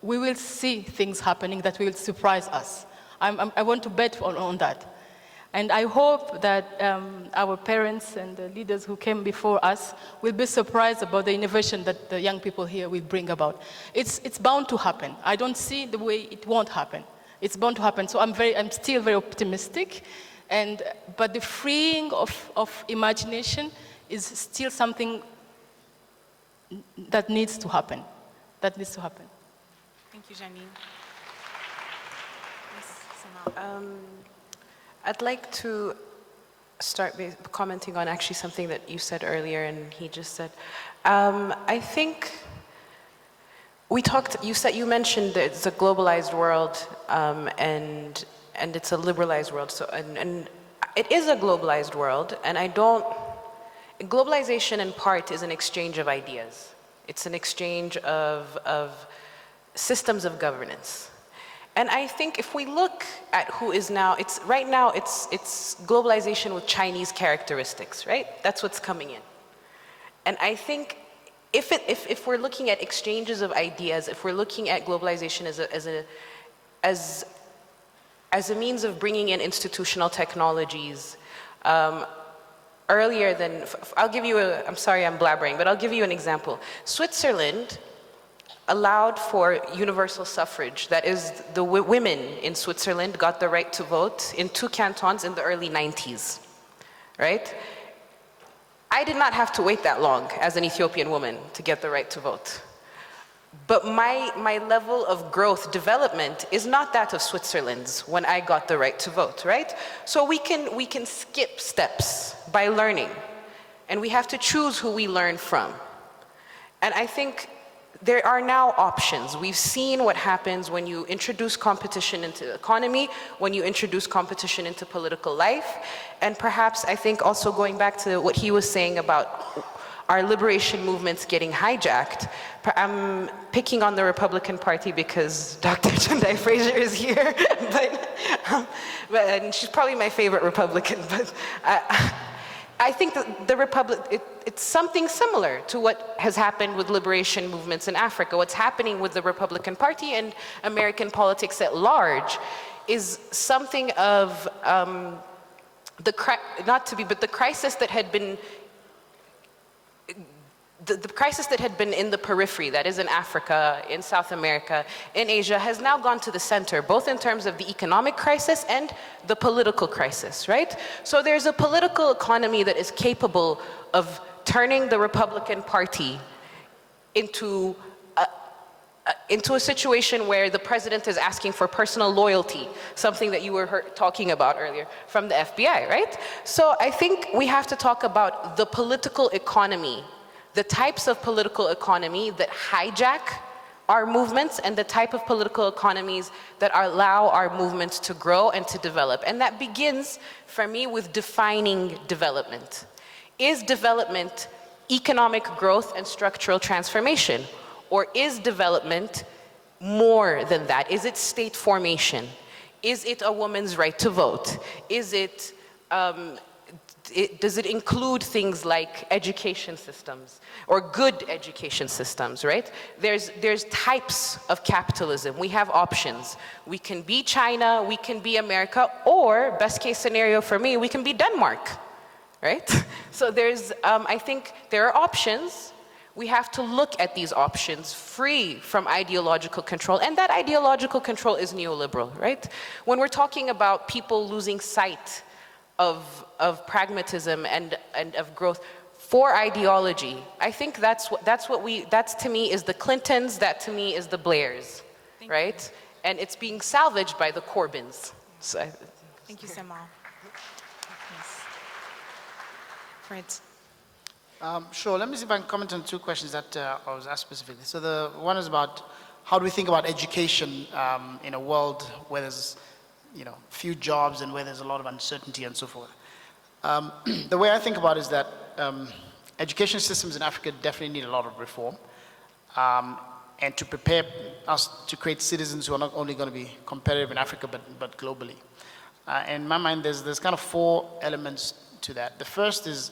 We will see things happening that will surprise us. I want to bet on that. And I hope that our parents and the leaders who came before us will be surprised about the innovation that the young people here will bring about. It's bound to happen. I don't see the way it won't happen. It's bound to happen. So I'm still very optimistic. But the freeing of imagination is still something that needs to happen. That needs to happen. Thank you, Janine. I'd like to start commenting on actually something that you said earlier and he just said. I think you mentioned that it's a globalized world and it's a liberalized world. So, and it is a globalized world, and globalization in part is an exchange of ideas. It's an exchange of systems of governance. And I think if we look at who is now, right now it's globalization with Chinese characteristics, right? That's what's coming in. And I think if we're looking at exchanges of ideas, if we're looking at globalization as a means of bringing in institutional technologies, earlier than, I'm sorry I'm blabbering, but I'll give you an example. Switzerland allowed for universal suffrage. That is, the women in Switzerland got the right to vote in 2 cantons in the early 90s, right? I did not have to wait that long as an Ethiopian woman to get the right to vote. But my level of growth, development, is not that of Switzerland's when I got the right to vote, right? So we can skip steps by learning, and we have to choose who we learn from. And I think there are now options. We've seen what happens when you introduce competition into the economy, when you introduce competition into political life, and perhaps I think also going back to what he was saying about our liberation movements getting hijacked. I'm picking on the Republican Party because Dr. Tendai Frazier is here, and she's probably my favorite Republican, but I think that the Republic, it's something similar to what has happened with liberation movements in Africa. What's happening with the Republican Party and American politics at large is something of the crisis that had been the crisis that had been in the periphery, that is in Africa, in South America, in Asia, has now gone to the center, both in terms of the economic crisis and the political crisis, right? So there's a political economy that is capable of turning the Republican Party into into a situation where the president is asking for personal loyalty, something that you were talking about earlier from the FBI, right? So I think we have to talk about the political economy, the types of political economy that hijack our movements and the type of political economies that allow our movements to grow and to develop. And that begins, for me, with defining development. Is development economic growth and structural transformation? Or is development more than that? Is it state formation? Is it a woman's right to vote? Is it, does it include things like education systems or good education systems, right? There's types of capitalism. We have options. We can be China, we can be America, or best case scenario for me, we can be Denmark, right? So there's, I think there are options. We have to look at these options free from ideological control, and that ideological control is neoliberal, right? When we're talking about people losing sight of pragmatism and of growth for ideology, I think that's to me is the Clintons, that to me is the Blairs, right? And it's being salvaged by the Corbyns. So Thank you, Semal. Yes. Fred. Sure, let me see if I can comment on two questions that I was asked specifically. So the one is about how do we think about education in a world where there's few jobs and where there's a lot of uncertainty and so forth. The way I think about it is that education systems in Africa definitely need a lot of reform and to prepare us to create citizens who are not only going to be competitive in Africa but globally. In my mind, there's kind of four elements to that. The first is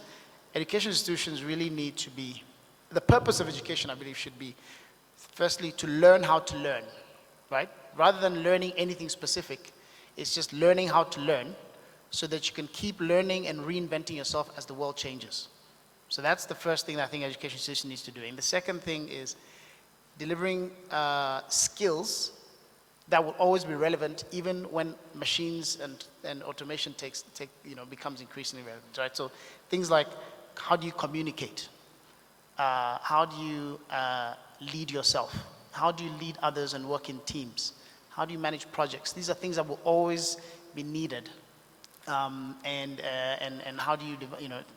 education institutions really need to be, the purpose of education, I believe, should be, firstly, to learn how to learn, right? Rather than learning anything specific, it's just learning how to learn so that you can keep learning and reinventing yourself as the world changes. So that's the first thing that I think education system needs to do. And the second thing is delivering skills that will always be relevant even when machines and automation becomes increasingly relevant, right? So things like, how do you communicate? How do you lead yourself? How do you lead others and work in teams? How do you manage projects? These are things that will always be needed. And how do you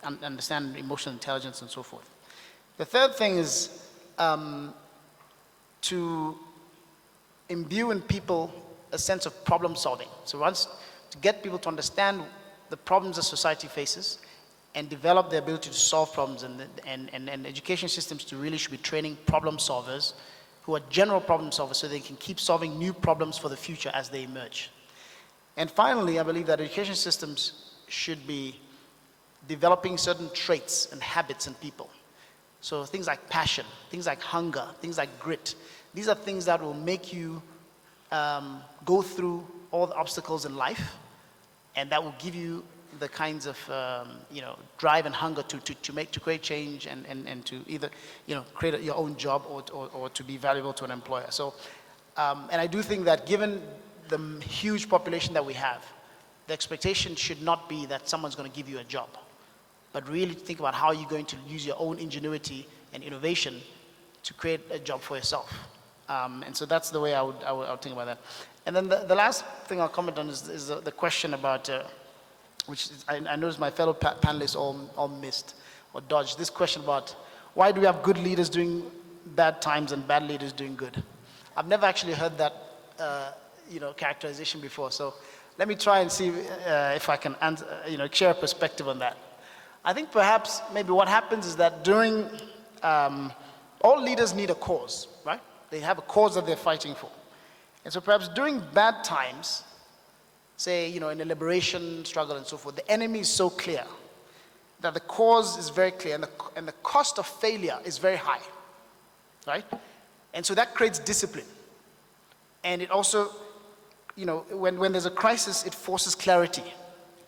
understand emotional intelligence and so forth. The third thing is to imbue in people a sense of problem solving. So once to get people to understand the problems that society faces and develop the ability to solve problems, and education systems to really should be training problem solvers who are general problem solvers so they can keep solving new problems for the future as they emerge. And finally, I believe that education systems should be developing certain traits and habits in people. So things like passion, things like hunger, things like grit. These are things that will make you go through all the obstacles in life, and that will give you the kinds of drive and hunger to create change and to either create your own job or to be valuable to an employer. So and I do think that given the huge population that we have, the expectation should not be that someone's going to give you a job, but really think about how you're going to use your own ingenuity and innovation to create a job for yourself. And so that's the way I would think about that. And then the last thing I'll comment on is the question about, which is, I noticed my fellow panelists all missed or dodged, this question about why do we have good leaders doing bad times and bad leaders doing good? I've never actually heard that characterization before, so let me try and see if I can share a perspective on that. I think perhaps maybe what happens is that during, all leaders need a cause, right? They have a cause that they're fighting for. And so perhaps during bad times, say, in a liberation struggle and so forth, the enemy is so clear that the cause is very clear and the cost of failure is very high, right? And so that creates discipline. And it also, when there's a crisis, it forces clarity.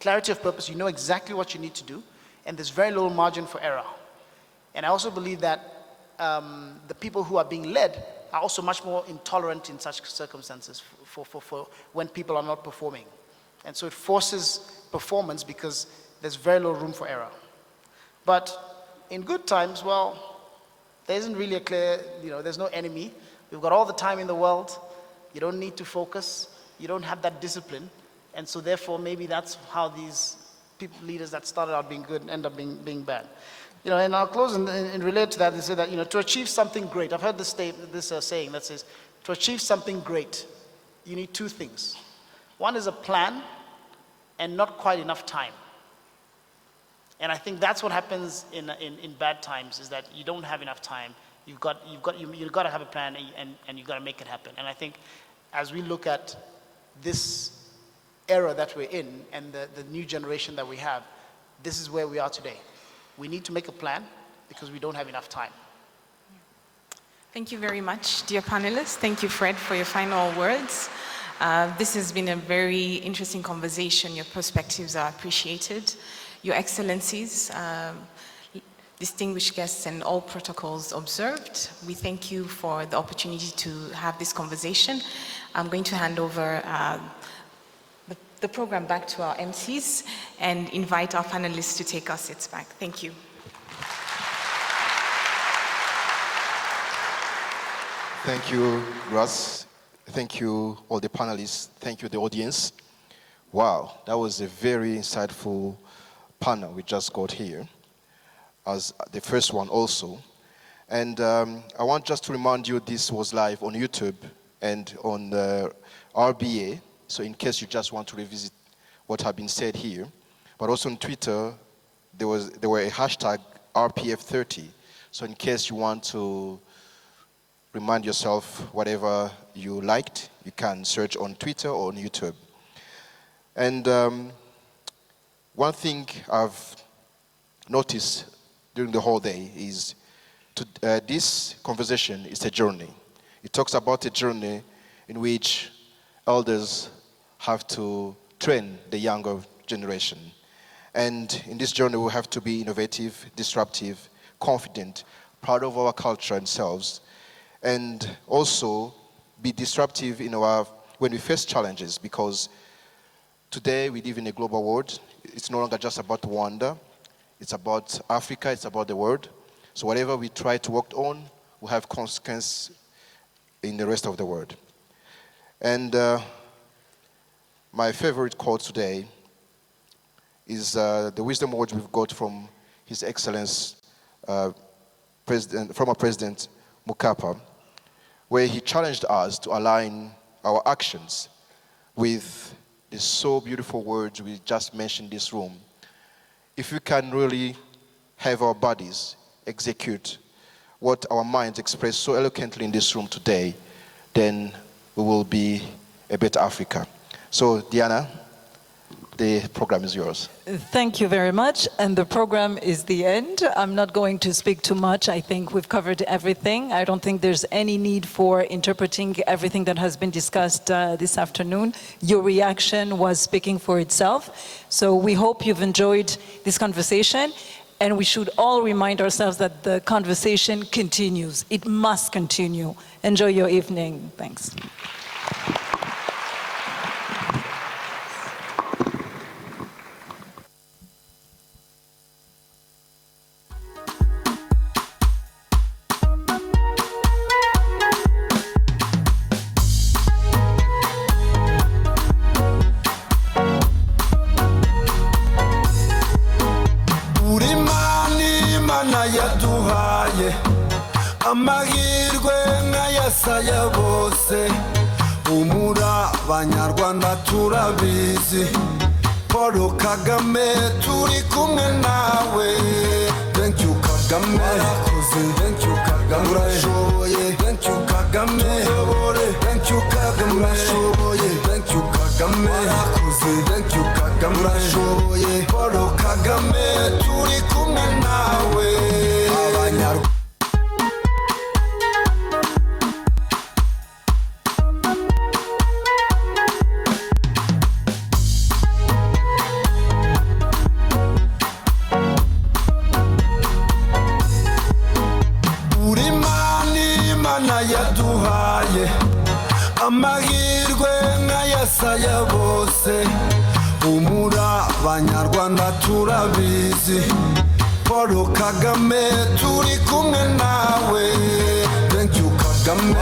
Clarity of purpose, you know exactly what you need to do, and there's very little margin for error. And I also believe that the people who are being led are also much more intolerant in such circumstances for when people are not performing. And so it forces performance because there's very little room for error. But in good times, well, there isn't really a clear, there's no enemy. We've got all the time in the world. You don't need to focus. You don't have that discipline. And so therefore, maybe that's how these leaders that started out being good end up being bad. You know, and I'll close and relate to that and say that, you know, to achieve something great, I've heard this saying that says, to achieve something great, you need two things. One is a plan and not quite enough time. And I think that's what happens in bad times, is that you don't have enough time. You've got to have a plan, and you've got to make it happen. And I think as we look at this era that we're in and the new generation that we have, this is where we are today. We need to make a plan because we don't have enough time. Thank you very much, dear panelists. Thank you, Fred, for your final words. This has been a very interesting conversation. Your perspectives are appreciated. Your Excellencies, distinguished guests, and all protocols observed, we thank you for the opportunity to have this conversation. I'm going to hand over the program back to our MCs and invite our panelists to take our seats back. Thank you. Thank you, Russ. Thank you, all the panelists. Thank you, the audience. Wow, that was a very insightful panel we just got here, as the first one also. And I want just to remind you, this was live on YouTube and on RBA, so in case you just want to revisit what had been said here. But also on Twitter, there were a hashtag RPF30, so in case you want to remind yourself whatever you liked, you can search on Twitter or on YouTube. And one thing I've noticed during the whole day is this conversation is a journey. It talks about a journey in which elders have to train the younger generation. And in this journey, we have to be innovative, disruptive, confident, proud of our culture and selves, and also be disruptive in when we face challenges, because today we live in a global world. It's no longer just about Rwanda. It's about Africa. It's about the world. So whatever we try to work on will have consequences in the rest of the world. And my favorite quote today is the wisdom words we've got from His Excellency former President Mukapa, where he challenged us to align our actions with the so beautiful words we just mentioned in this room. If we can really have our bodies execute what our minds express so eloquently in this room today, then we will be a better Africa. So, Diana, the program is yours. Thank you very much. And the program is the end. I'm not going to speak too much. I think we've covered everything. I don't think there's any need for interpreting everything that has been discussed this afternoon. Your reaction was speaking for itself. So we hope you've enjoyed this conversation. And we should all remind ourselves that the conversation continues. It must continue. Enjoy your evening. Thanks. amahirwe nk'ayasaya bose umura abanyarwanda turabizi Paul Kagame turi kumwe nawe thank you Kagame thank you Kagame urashoboye thank you Kagame thank you Kagame urashoboye thank you Kagame thank you Kagame urashoboye Paul Kagame turi kumwe nawe abanyarwanda yaduhaye amahirwe nk'ayasaya bose umura abanyarwanda turabizi Paul Kagame turi kumwe nawe thank you Kagame Kagame,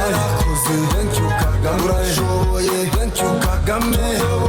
thank you Kagame, thank you Kagame.